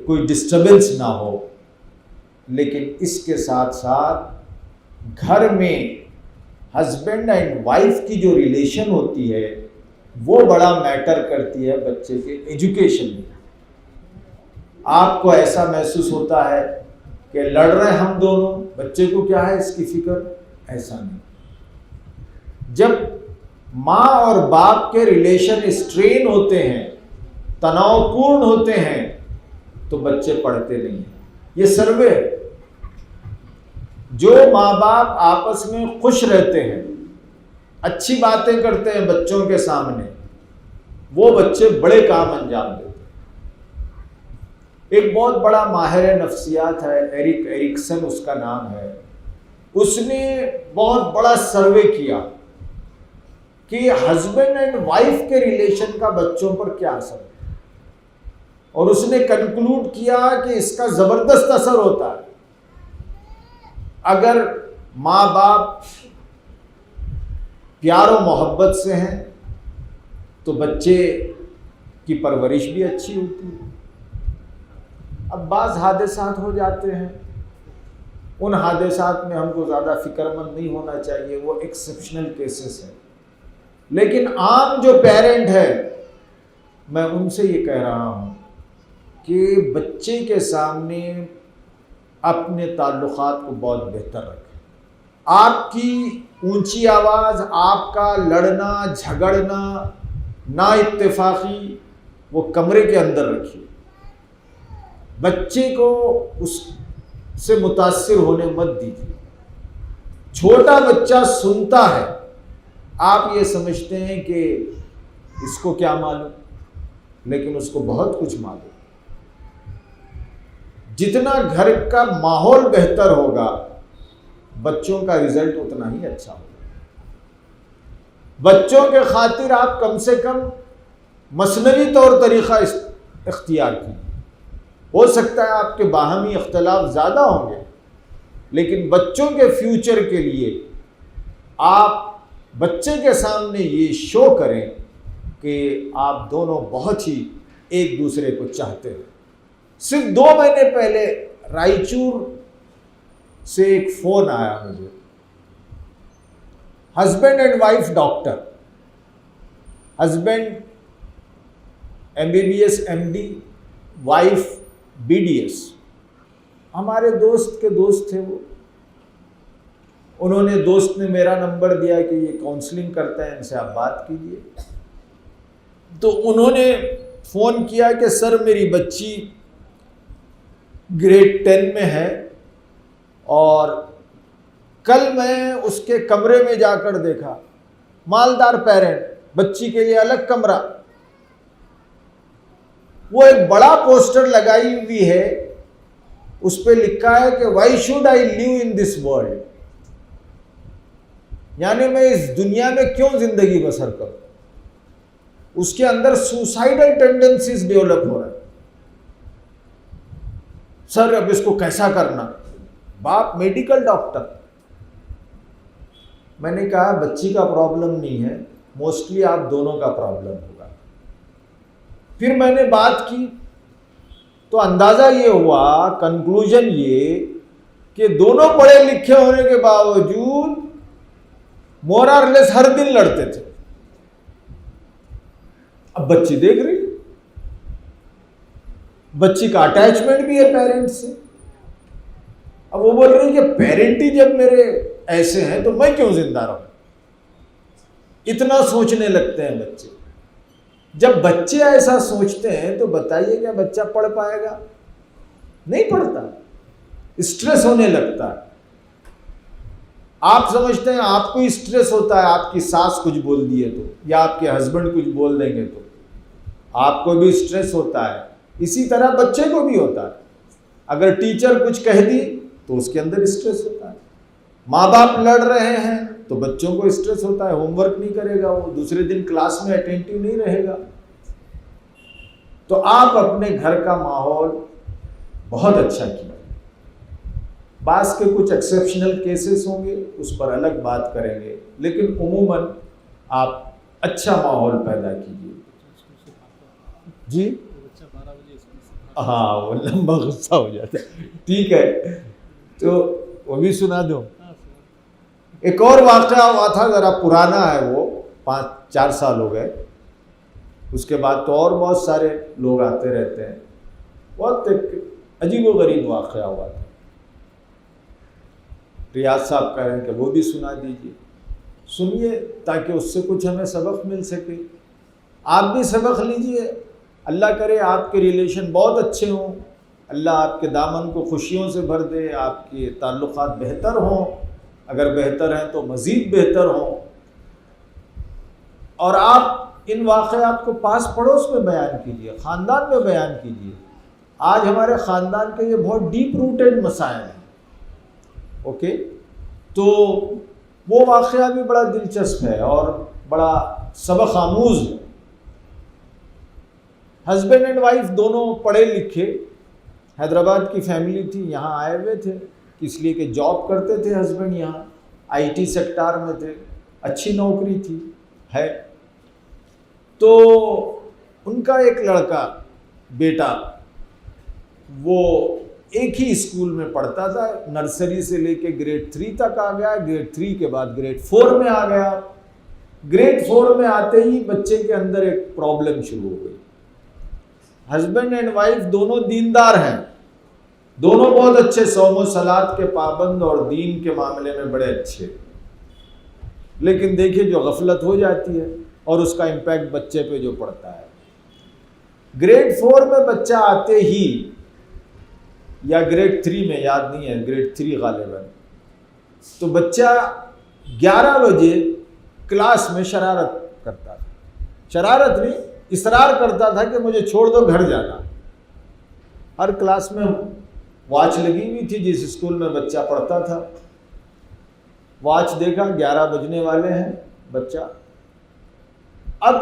کوئی ڈسٹربنس نہ ہو. لیکن اس کے ساتھ ساتھ گھر میں ہسبینڈ اینڈ وائف کی جو ریلیشن ہوتی ہے وہ بڑا میٹر کرتی ہے بچے کے ایجوکیشن میں. آپ کو ایسا محسوس ہوتا ہے کہ لڑ رہے ہم دونوں، بچے کو کیا ہے اس کی فکر؟ ایسا نہیں. جب ماں اور باپ کے ریلیشن اسٹرین ہوتے ہیں، تناؤ پورن ہوتے ہیں، تو بچے پڑھتے نہیں ہیں. یہ سروے ہے. جو ماں باپ آپس میں خوش رہتے ہیں، اچھی باتیں کرتے ہیں بچوں کے سامنے، وہ بچے بڑے کام انجام دیتے ہیں. ایک بہت بڑا ماہر نفسیات ہے، ایرکسن اس کا نام ہے. اس نے بہت بڑا سروے کیا کہ ہسبینڈ اینڈ وائف کے ریلیشن کا بچوں پر کیا اثر ہے، اور اس نے کنکلوڈ کیا کہ اس کا زبردست اثر ہوتا ہے. اگر ماں باپ پیار و محبت سے ہیں تو بچے کی پرورش بھی اچھی ہوتی ہے. اب بعض حادثات ہو جاتے ہیں، ان حادثات میں ہم کو زیادہ فکر مند نہیں ہونا چاہیے، وہ ایکسیپشنل کیسز ہیں. لیکن عام جو پیرنٹ ہے، میں ان سے یہ کہہ رہا ہوں کہ بچے کے سامنے اپنے تعلقات کو بہت بہتر رکھیں. آپ کی اونچی آواز، آپ کا لڑنا جھگڑنا، نا اتفاقی، وہ کمرے کے اندر رکھیے. بچے کو اس سے متاثر ہونے مت دیجیے. چھوٹا بچہ سنتا ہے، آپ یہ سمجھتے ہیں کہ اس کو کیا معلوم، لیکن اس کو بہت کچھ معلوم. جتنا گھر کا ماحول بہتر ہوگا، بچوں کا رزلٹ اتنا ہی اچھا ہوگا. بچوں کے خاطر آپ کم سے کم مثنوی طور طریقہ اختیار کیجیے. ہو سکتا ہے آپ کے باہمی اختلاف زیادہ ہوں گے، لیکن بچوں کے فیوچر کے لیے آپ بچے کے سامنے یہ شو کریں کہ آپ دونوں بہت ہی ایک دوسرے کو چاہتے ہیں. صرف 2 مہینے پہلے رائچور سے ایک فون آیا مجھے، husband and wife doctor, husband MBBS MD، wife BDS. ہمارے دوست کے دوست تھے وہ. انہوں نے، دوست نے میرا نمبر دیا کہ یہ کاؤنسلنگ کرتے ہیں، ان سے آپ بات کیجیے. تو انہوں نے فون کیا کہ سر میری بچی گریڈ 10 میں ہے، اور کل میں اس کے کمرے میں جا کر دیکھا، مالدار پیرنٹ، بچی کے لیے الگ کمرہ، وہ ایک بڑا پوسٹر لگائی ہوئی ہے، اس پہ لکھا ہے کہ why should I live in this world, یعنی میں اس دنیا میں کیوں زندگی بسر کروں. اس کے اندر سوسائڈل ٹینڈنسیز ڈیولپ ہو رہا ہے. سر اب اس کو کیسا کرنا؟ باپ میڈیکل ڈاکٹر. میں نے کہا بچی کا پرابلم نہیں ہے، موسٹلی آپ دونوں کا پرابلم ہوگا. پھر میں نے بات کی تو اندازہ یہ ہوا، کنکلوژن یہ کہ دونوں پڑھے لکھے ہونے کے باوجود مور اور لیس ہر دن لڑتے تھے. اب بچی دیکھ رہی، بچی کا اٹیچمنٹ بھی ہے پیرنٹ سے. اب وہ بول رہی کہ پیرنٹ ہی جب میرے ایسے ہیں تو میں کیوں زندہ رہوں. اتنا سوچنے لگتے ہیں بچے. جب بچے ایسا سوچتے ہیں تو بتائیے کیا بچہ پڑھ پائے گا؟ نہیں پڑھتا، اسٹریس ہونے لگتا ہے۔ آپ سمجھتے ہیں آپ کو اسٹریس ہوتا ہے آپ کی ساس کچھ بول دیے تو، یا آپ کے ہسبینڈ کچھ بول دیں گے تو آپ کو بھی اسٹریس ہوتا ہے، اسی طرح بچے کو بھی ہوتا ہے۔ اگر ٹیچر کچھ کہہ دی تو اس کے اندر اسٹریس ہوتا ہے، ماں باپ لڑ رہے ہیں تو بچوں کو اسٹریس ہوتا ہے، ہوم ورک نہیں کرے گا، وہ دوسرے دن کلاس میں اٹینٹیو نہیں رہے گا۔ تو آپ اپنے گھر کا ماحول بہت اچھا کیجیے۔ بعض کے کچھ ایکسیپشنل کیسز ہوں گے، اس پر الگ بات کریں گے، لیکن عموماً آپ اچھا ماحول پیدا کیجیے۔ جی ہاں، وہ لمبا غصہ ہو جاتا ہے، ٹھیک ہے، تو وہ بھی سنا دوں۔ ایک اور واقعہ ہوا تھا، ذرا پرانا ہے، وہ 5-4 سال ہو گئے، اس کے بعد تو اور بہت سارے لوگ آتے رہتے ہیں۔ بہت ایک عجیب و غریب واقعہ ہوا تھا، ریاض صاحب کہہ رہے ہیں کہ وہ بھی سنا دیجیے۔ سنیے تاکہ اس سے کچھ ہمیں سبق مل سکے، آپ بھی سبق لیجیے۔ اللہ کرے آپ کے ریلیشن بہت اچھے ہوں، اللہ آپ کے دامن کو خوشیوں سے بھر دے، آپ کے تعلقات بہتر ہوں، اگر بہتر ہیں تو مزید بہتر ہوں، اور آپ ان واقعات کو پاس پڑوس میں بیان کیجیے، خاندان میں بیان کیجیے۔ آج ہمارے خاندان کے یہ بہت ڈیپ روٹڈ مسائل ہیں، اوکے؟ تو وہ واقعہ بھی بڑا دلچسپ ہے اور بڑا سبق آموز ہے۔ ہسبینڈ اینڈ وائف دونوں پڑھے لکھے، حیدرآباد کی فیملی تھی، یہاں آئے ہوئے تھے اس لیے کہ جاب کرتے تھے ہسبینڈ، یہاں IT سیکٹر میں تھے، اچھی نوکری تھی ہے۔ تو ان کا ایک لڑکا بیٹا وہ ایک ہی اسکول میں پڑھتا تھا، نرسری سے لے کے گریڈ 3 تک آ گیا، گریڈ 3 کے بعد گریڈ 4 میں آ گیا۔ گریڈ 4 میں آتے ہی بچے کے اندر ایک پرابلم شروع ہو گئی۔ ہسبینڈ اینڈ وائف دونوں دیندار ہیں، دونوں بہت اچھے، صوم و صلات کے پابند اور دین کے معاملے میں بڑے اچھے، لیکن دیکھیے جو غفلت ہو جاتی ہے اور اس کا امپیکٹ بچے پہ جو پڑتا ہے۔ گریڈ 4 میں بچہ آتے ہی، یا گریڈ 3 میں، یاد نہیں ہے، گریڈ 3 غالباً، تو بچہ 11 بجے کلاس میں شرارت کرتا تھا، شرارت نہیں، اصرار کرتا تھا کہ مجھے چھوڑ دو، گھر جانا۔ ہر کلاس میں واچ لگی ہوئی تھی، جس اسکول میں بچہ پڑھتا تھا، واچ دیکھا 11 بجنے والے ہیں، بچہ، اب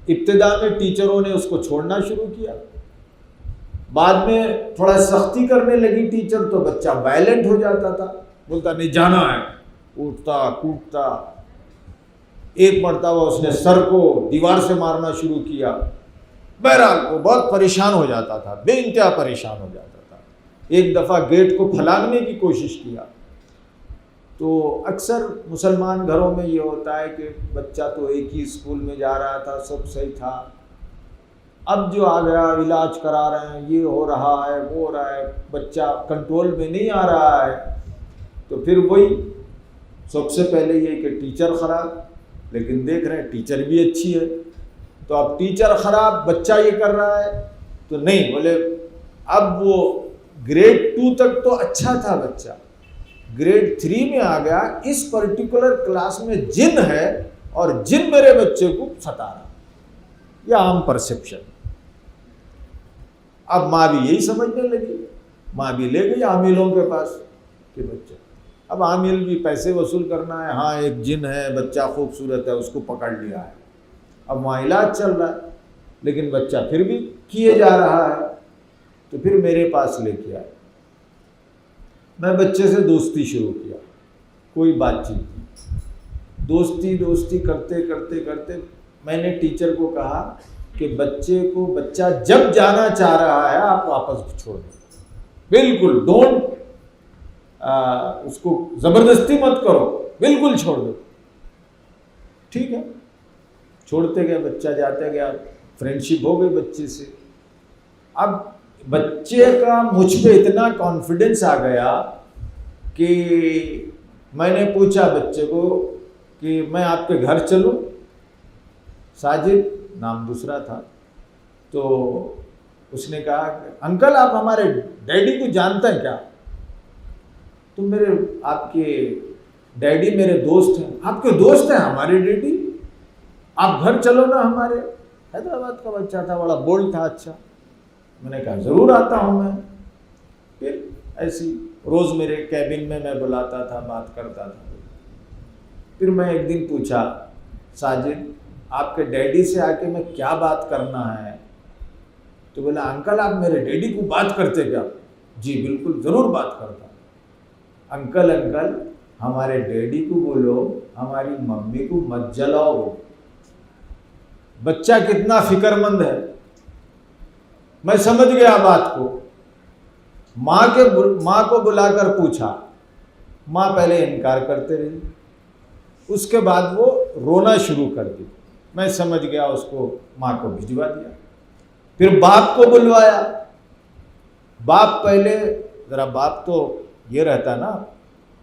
ابتدا میں ٹیچروں نے اس کو چھوڑنا شروع کیا، بعد میں تھوڑا سختی کرنے لگی ٹیچر، تو بچہ وائلنٹ ہو جاتا تھا، بولتا نہیں جانا ہے، اٹھتا کوٹتا، ایک مرتبہ اس نے سر کو دیوار سے مارنا شروع کیا۔ بہرحال وہ بہت پریشان ہو جاتا تھا، بے انتہا پریشان ہو جاتا تھا۔ ایک دفعہ گیٹ کو پھلانگنے کی کوشش کیا۔ تو اکثر مسلمان گھروں میں یہ ہوتا ہے کہ بچہ تو ایک ہی اسکول میں جا رہا تھا، سب صحیح تھا، اب جو آ گیا علاج کرا رہے ہیں، یہ ہو رہا ہے وہ ہو رہا ہے، بچہ کنٹرول میں نہیں آ رہا ہے، تو پھر وہی سب سے پہلے یہ کہ ٹیچر خراب، لیکن دیکھ رہے ہیں ٹیچر بھی اچھی ہے، تو اب ٹیچر خراب، بچہ یہ کر رہا ہے، تو نہیں، بولے اب وہ گریڈ 2 تک تو اچھا تھا بچہ، گریڈ 3 میں آ گیا، اس پرٹیکولر کلاس میں جن ہے اور جن میرے بچے کو ستا رہا، یہ عام پرسپشن۔ اب ماں بھی یہی سمجھنے لگی، ماں بھی لے گئی عاملوں کے پاس کہ بچہ، اب عامل بھی پیسے وصول کرنا ہے، ہاں ایک جن ہے، بچہ خوبصورت ہے، اس کو پکڑ لیا ہے، اب وہاں علاج چل رہا ہے، لیکن بچہ پھر بھی کیے جا رہا ہے، تو پھر میرے پاس لے کے آئے، میں بچے سے دوستی شروع کیا، کوئی بات چیت نہیں، دوستی کرتے کرتے کرتے میں نے ٹیچر کو کہا کہ بچہ جب جانا چاہ رہا ہے آپ واپس چھوڑ دیں، بالکل ڈونٹ، اس کو زبردستی مت کرو، بالکل چھوڑ دو۔ ٹھیک ہے، چھوڑتے گئے، بچہ جاتا گیا، فرینڈشپ ہو گئی بچے سے۔ اب بچے کا مجھ پہ اتنا کانفیڈنس آ گیا کہ میں نے پوچھا بچے کو کہ میں آپ کے گھر چلوں؟ ساجد نام دوسرا تھا. تو اس نے کہا کہ انکل آپ ہمارے ڈیڈی کو جانتے ہیں کیا؟ تو آپ کے ڈیڈی میرے دوست ہیں. آپ کے دوست ہیں ہمارے ڈیڈی؟ آپ گھر چلو نا ہمارے. حیدرآباد کا بچہ تھا, بڑا بولڈ تھا. اچھا. میں نے کہا ضرور آتا ہوں میں. پھر ایسی روز میرے کیبن میں بلاتا تھا, بات کرتا تھا. پھر میں ایک دن پوچھا ساجد آپ کے ڈیڈی سے آ کے میں کیا بات کرنا ہے؟ تو بولا انکل آپ میرے ڈیڈی کو بات کرتے کیا؟ جی بالکل ضرور بات کرتا. انکل ہمارے ڈیڈی کو بولو ہماری ممی کو مت جلاؤ. بچہ کتنا فکر مند ہے. میں سمجھ گیا بات کو. ماں کو بلا کر پوچھا. ماں پہلے انکار کرتے رہی, اس کے بعد وہ رونا شروع کر دی. میں سمجھ گیا, اس کو ماں کو بھجوا دیا. پھر باپ کو بلوایا. باپ پہلے ذرا, باپ تو یہ رہتا نا,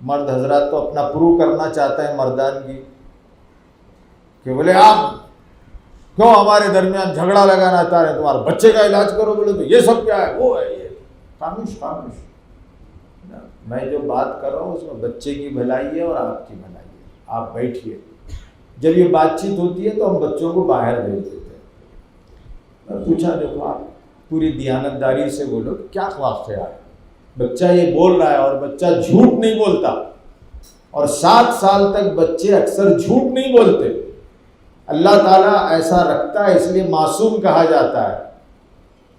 مرد حضرات تو اپنا پروو کرنا چاہتے ہیں مردانگی, کہ بولے آپ کیوں ہمارے درمیان جھگڑا لگانا چاہ رہے ہیں, تمہارے بچے کا علاج کرو. بولے تو یہ سب کیا ہے, وہ ہے یہ. خاموش. میں جو بات کر رہا ہوں اس میں بچے کی بھلائی ہے اور آپ کی بھلائی ہے. آپ بیٹھیے. جب یہ بات چیت ہوتی ہے تو ہم بچوں کو باہر بھیج دیتے ہیں. میں پوچھا دیکھو آپ پوری دیانتداری سے بولو کیا خواہش ہے. بچہ یہ بول رہا ہے اور بچہ جھوٹ نہیں بولتا, اور 7 سال تک بچے اکثر جھوٹ نہیں بولتے. اللہ تعالیٰ ایسا رکھتا ہے, اس لیے معصوم کہا جاتا ہے.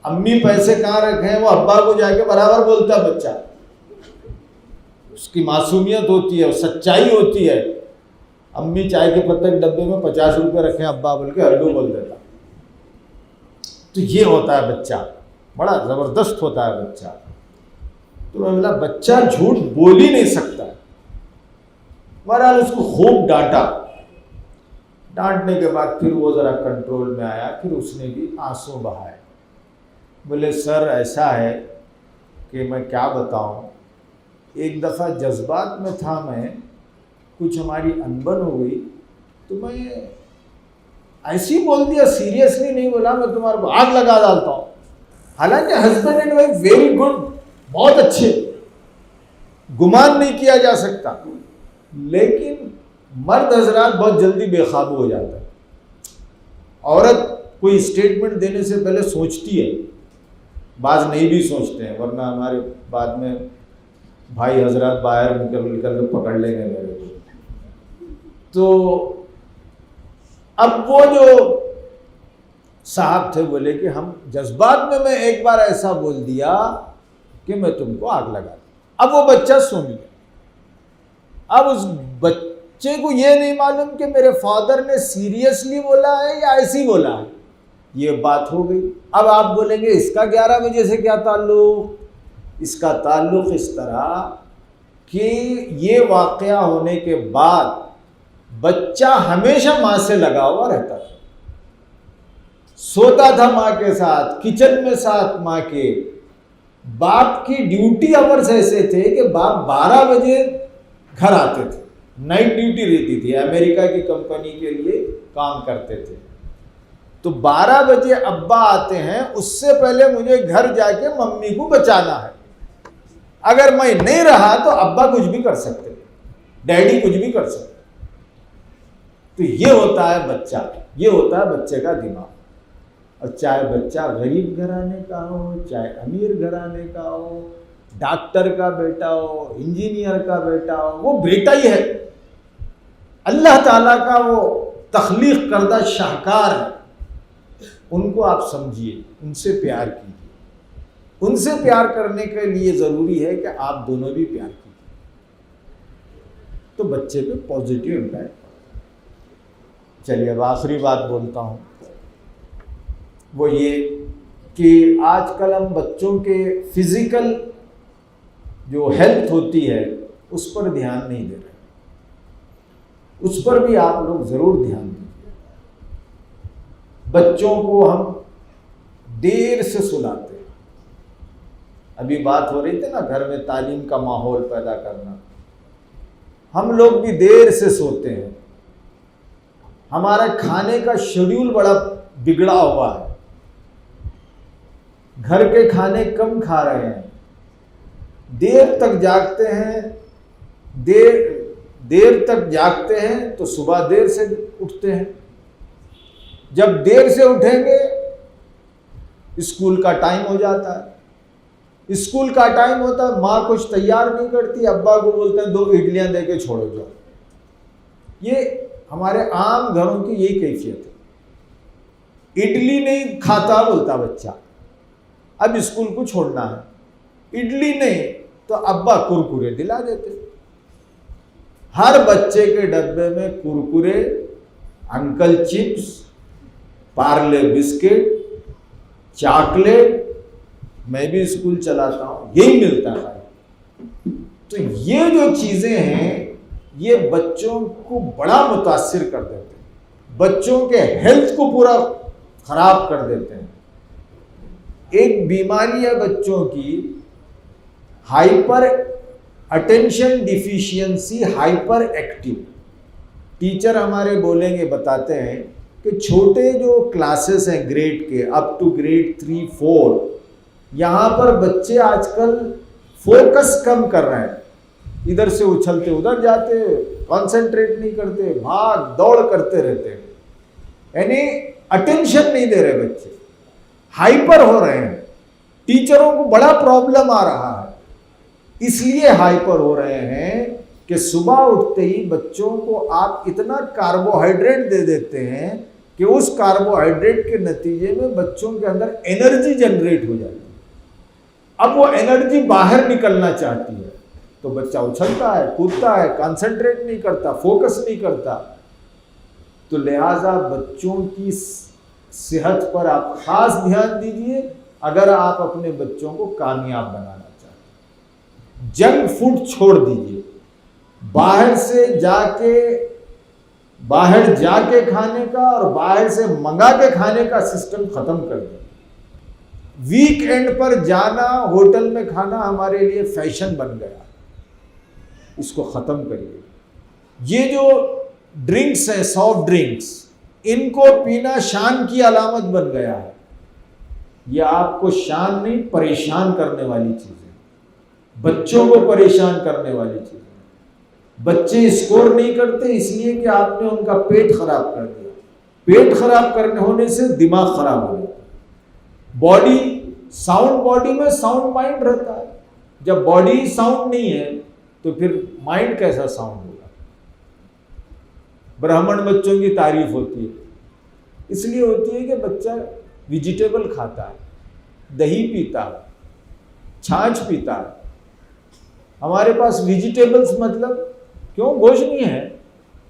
امی پیسے کہاں رکھے ہیں, وہ ابا کو جا کے برابر بولتا ہے بچہ. اس کی معصومیت ہوتی ہے, اور سچائی ہوتی ہے. امی چائے کے پتے کے ڈبے میں 50 روپے رکھیں, ابا بول کے ہلو بول دیتا. تو یہ ہوتا ہے بچہ, بڑا زبردست ہوتا ہے بچہ. تو میں بولا بچہ جھوٹ بول ہی نہیں سکتا. بہرحال اس کو خوب ڈانٹا. ڈانٹنے کے بعد پھر وہ ذرا کنٹرول میں آیا. پھر اس نے بھی آنسو بہائے. بولے سر ایسا ہے کہ میں کیا بتاؤں, ایک دفعہ جذبات میں تھا میں, کچھ ہماری انبن ہو گئی تو میں ایسی بول دیا, سیریسلی نہیں بولا میں تمہارے کو آگ لگا ڈالتا ہوں. حالانکہ husband and wife very good, بہت اچھے, گمان نہیں کیا جا سکتا. لیکن مرد حضرات بہت جلدی بے قابو ہو جاتا ہے. عورت کوئی اسٹیٹمنٹ دینے سے پہلے سوچتی ہے, بعض نہیں بھی سوچتے ہیں, ورنہ ہمارے بعد میں بھائی حضرات باہر نکل کے پکڑ لیں گے میرے کو. تو اب وہ جو صاحب تھے بولے کہ ہم جذبات میں ایک بار ایسا بول دیا کہ میں تم کو آگ لگا دوں. اب وہ بچہ سن گیا. اب اس بچے کو یہ نہیں معلوم کہ میرے فادر نے سیریسلی بولا ہے یا ایسی بولا ہے. یہ بات ہو گئی. اب آپ بولیں گے اس کا 11 بجے سے کیا تعلق؟ اس کا تعلق اس طرح کہ یہ واقعہ ہونے کے بعد بچہ ہمیشہ ماں سے لگا ہوا رہتا تھا, سوتا تھا ماں کے ساتھ, کچن میں ساتھ ماں کے. باپ کی ڈیوٹی آورز ایسے تھے کہ باپ 12 بجے گھر آتے تھے, نائٹ ڈیوٹی رہتی تھی, امریکہ کی کمپنی کے لیے کام کرتے تھے. تو 12 بجے ابا آتے ہیں, اس سے پہلے مجھے گھر جا کے ممی کو بچانا ہے. اگر میں نہیں رہا تو ابا کچھ بھی کر سکتے, ڈیڈی کچھ بھی کر سکتے. تو یہ ہوتا ہے بچہ, یہ ہوتا ہے بچے کا دماغ. اور چاہے بچہ غریب گھرانے کا ہو, چاہے امیر گھرانے کا ہو, ڈاکٹر کا بیٹا ہو, انجینئر کا بیٹا ہو, وہ بیٹا ہی ہے. اللہ تعالیٰ کا وہ تخلیق کردہ شاہکار ہے. ان کو آپ سمجھیے, ان سے پیار کیجیے. ان سے پیار کرنے کے لیے ضروری ہے کہ آپ دونوں بھی پیار کیجیے, تو بچے پہ پازیٹیو امپیکٹ. چلیے اب آخری بات بولتا ہوں, وہ یہ کہ آج کل ہم بچوں کے فزیکل جو ہیلتھ ہوتی ہے اس پر دھیان نہیں دے رہے. اس پر بھی آپ لوگ ضرور دھیان دیجیے. بچوں کو ہم دیر سے سلاتے ہیں. ابھی بات ہو رہی تھی نا گھر میں تعلیم کا ماحول پیدا کرنا. ہم لوگ بھی دیر سے سوتے ہیں. ہمارا کھانے کا شیڈیول بڑا بگڑا ہوا ہے، گھر کے کھانے کم کھا رہے ہیں، دیر تک جاگتے ہیں، دیر تک جاگتے ہیں تو صبح دیر سے اٹھتے ہیں، جب دیر سے اٹھیں گے اسکول کا ٹائم ہو جاتا ہے، اسکول کا ٹائم ہوتا ہے، ماں کچھ تیار نہیں کرتی، ابا کو بولتے ہیں 2 اڈلیاں دے کے چھوڑو جاؤ۔ یہ ہمارے عام گھروں کی یہی کیفیت ہے، اڈلی نہیں کھاتا بولتا بچہ، اب اسکول کو چھوڑنا ہے، اڈلی نہیں تو ابا کرکرے دلا دیتے، ہر بچے کے ڈبے میں Kurkure, uncle chips, Parle biscuit, chocolate, میں بھی اسکول چلاتا ہوں، یہی ملتا ہے۔ تو یہ جو چیزیں ہیں یہ بچوں کو بڑا متاثر کر دیتے ہیں، بچوں کے ہیلتھ کو پورا خراب کر دیتے ہیں۔ ایک بیماری ہے بچوں کی hyper attention deficiency hyper active. Teacher ہمارے بولیں گے، بتاتے ہیں کہ چھوٹے جو کلاسز ہیں گریڈ کے اپ ٹو گریڈ 3 4، یہاں پر بچے آج کل فوکس کم کر رہے ہیں، ادھر سے اچھلتے ادھر جاتے، کانسنٹریٹ نہیں کرتے، بھاگ دوڑ کرتے رہتے ہیں، یعنی اٹینشن نہیں دے رہے بچے، ہائپر ہو رہے ہیں۔ ٹیچروں کو بڑا پرابلم آ رہا ہے، اس لیے ہائپر ہو رہے ہیں کہ صبح اٹھتے ہی بچوں کو آپ اتنا کاربوہائیڈریٹ دے دیتے ہیں کہ اس کاربوہائیڈریٹ کے نتیجے میں بچوں کے اندر انرجی جنریٹ ہو جاتی ہے، اب وہ انرجی باہر نکلنا چاہتی ہے تو بچہ اچھلتا ہے، کودتا ہے، کانسنٹریٹ نہیں کرتا، فوکس نہیں کرتا۔ تو لہٰذا بچوں کی صحت پر آپ خاص دھیان دیجئے اگر آپ اپنے بچوں کو کامیاب بنانا چاہتے ہیں۔ جنک فوڈ چھوڑ دیجئے، باہر جا کے کھانے کا اور باہر سے منگا کے کھانے کا سسٹم ختم کر دیں۔ ویک اینڈ پر جانا، ہوٹل میں کھانا ہمارے لیے فیشن بن گیا، اس کو ختم کریے۔ یہ جو ڈرنکس ہیں، سافٹ ڈرنکس، ان کو پینا شان کی علامت بن گیا ہے، یہ آپ کو شان نہیں پریشان کرنے والی چیز ہے، بچوں کو پریشان کرنے والی چیز ہے۔ بچے اسکور نہیں کرتے اس لیے کہ آپ نے ان کا پیٹ خراب کر دیا، پیٹ خراب کرنے ہونے سے دماغ خراب ہو جاتا ہے۔ باڈی میں ساؤنڈ مائنڈ رہتا ہے، جب باڈی ساؤنڈ نہیں ہے تو پھر مائنڈ کیسا ساؤنڈ ہوگا؟ برہمن بچوں کی تعریف ہوتی ہے، اس لیے ہوتی ہے کہ بچہ ویجیٹیبل کھاتا ہے، دہی پیتا ہے، چھاچھ پیتا ہے۔ ہمارے پاس ویجیٹیبلز مطلب کیوں گوشت نہیں ہے،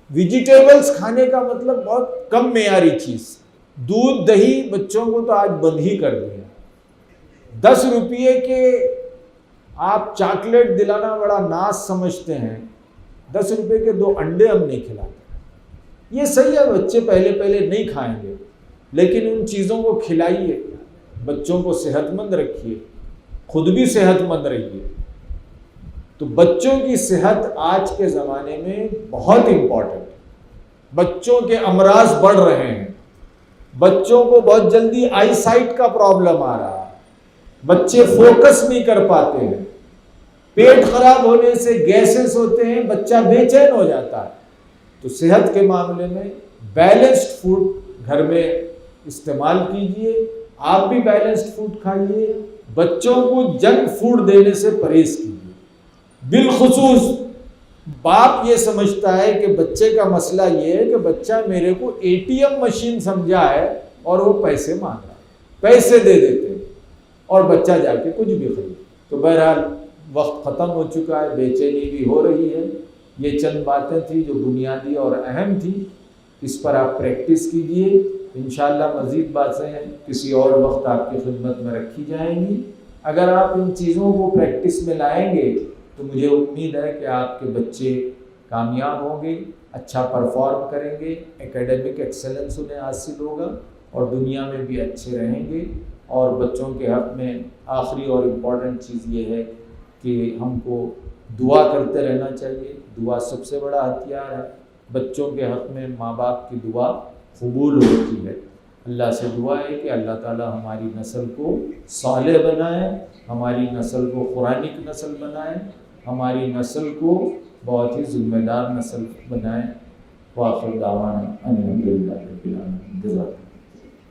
ویجیٹیبلز کھانے کا مطلب بہت کم معیاری چیز۔ دودھ دہی بچوں کو تو آج بند ہی کر دیا، 10 روپے کے آپ چاکلیٹ دلانا بڑا ناز سمجھتے ہیں، 10 روپے کے 2 انڈے ہم نہیں کھلاتے۔ یہ صحیح ہے، بچے پہلے نہیں کھائیں گے، لیکن ان چیزوں کو کھلائیے، بچوں کو صحت مند رکھیے، خود بھی صحت مند رہیے۔ تو بچوں کی صحت آج کے زمانے میں بہت امپورٹنٹ ہے۔ بچوں کے امراض بڑھ رہے ہیں، بچوں کو بہت جلدی آئی سائٹ کا پرابلم آ رہا ہے، بچے فوکس نہیں کر پاتے ہیں، پیٹ خراب ہونے سے گیسز ہوتے ہیں، بچہ بے چین ہو جاتا ہے۔ تو صحت کے معاملے میں بیلنسڈ فوڈ گھر میں استعمال کیجئے، آپ بھی بیلنسڈ فوڈ کھائیے، بچوں کو جنک فوڈ دینے سے پرہیز کیجئے۔ بالخصوص باپ یہ سمجھتا ہے کہ بچے کا مسئلہ یہ ہے کہ بچہ میرے کو ATM مشین سمجھا ہے اور وہ پیسے مانگ رہا ہے، پیسے دے دیتے ہیں اور بچہ جا کے کچھ بھی خرید۔ تو بہرحال وقت ختم ہو چکا ہے، بے چینی بھی ہو رہی ہے۔ یہ چند باتیں تھیں جو بنیادی اور اہم تھی، اس پر آپ پریکٹس کیجئے، انشاءاللہ مزید باتیں کسی اور وقت آپ کی خدمت میں رکھی جائیں گی۔ اگر آپ ان چیزوں کو پریکٹس میں لائیں گے تو مجھے امید ہے کہ آپ کے بچے کامیاب ہوں گے، اچھا پرفارم کریں گے، ایکیڈمک ایکسلنس انہیں حاصل ہوگا اور دنیا میں بھی اچھے رہیں گے۔ اور بچوں کے حق میں آخری اور امپورٹنٹ چیز یہ ہے کہ ہم کو دعا کرتے رہنا چاہیے، دعا سب سے بڑا ہتھیار ہے۔ بچوں کے حق میں ماں باپ کی دعا قبول ہوتی ہے۔ اللہ سے دعا ہے کہ اللہ تعالی ہماری نسل کو صالح بنائے، ہماری نسل کو قرآنک نسل بنائے، ہماری نسل کو بہت ہی ذمہ دار نسل بنائے۔ وآخر دعوانا ان الحمد للہ رب العالمین۔ جزاک اللہ۔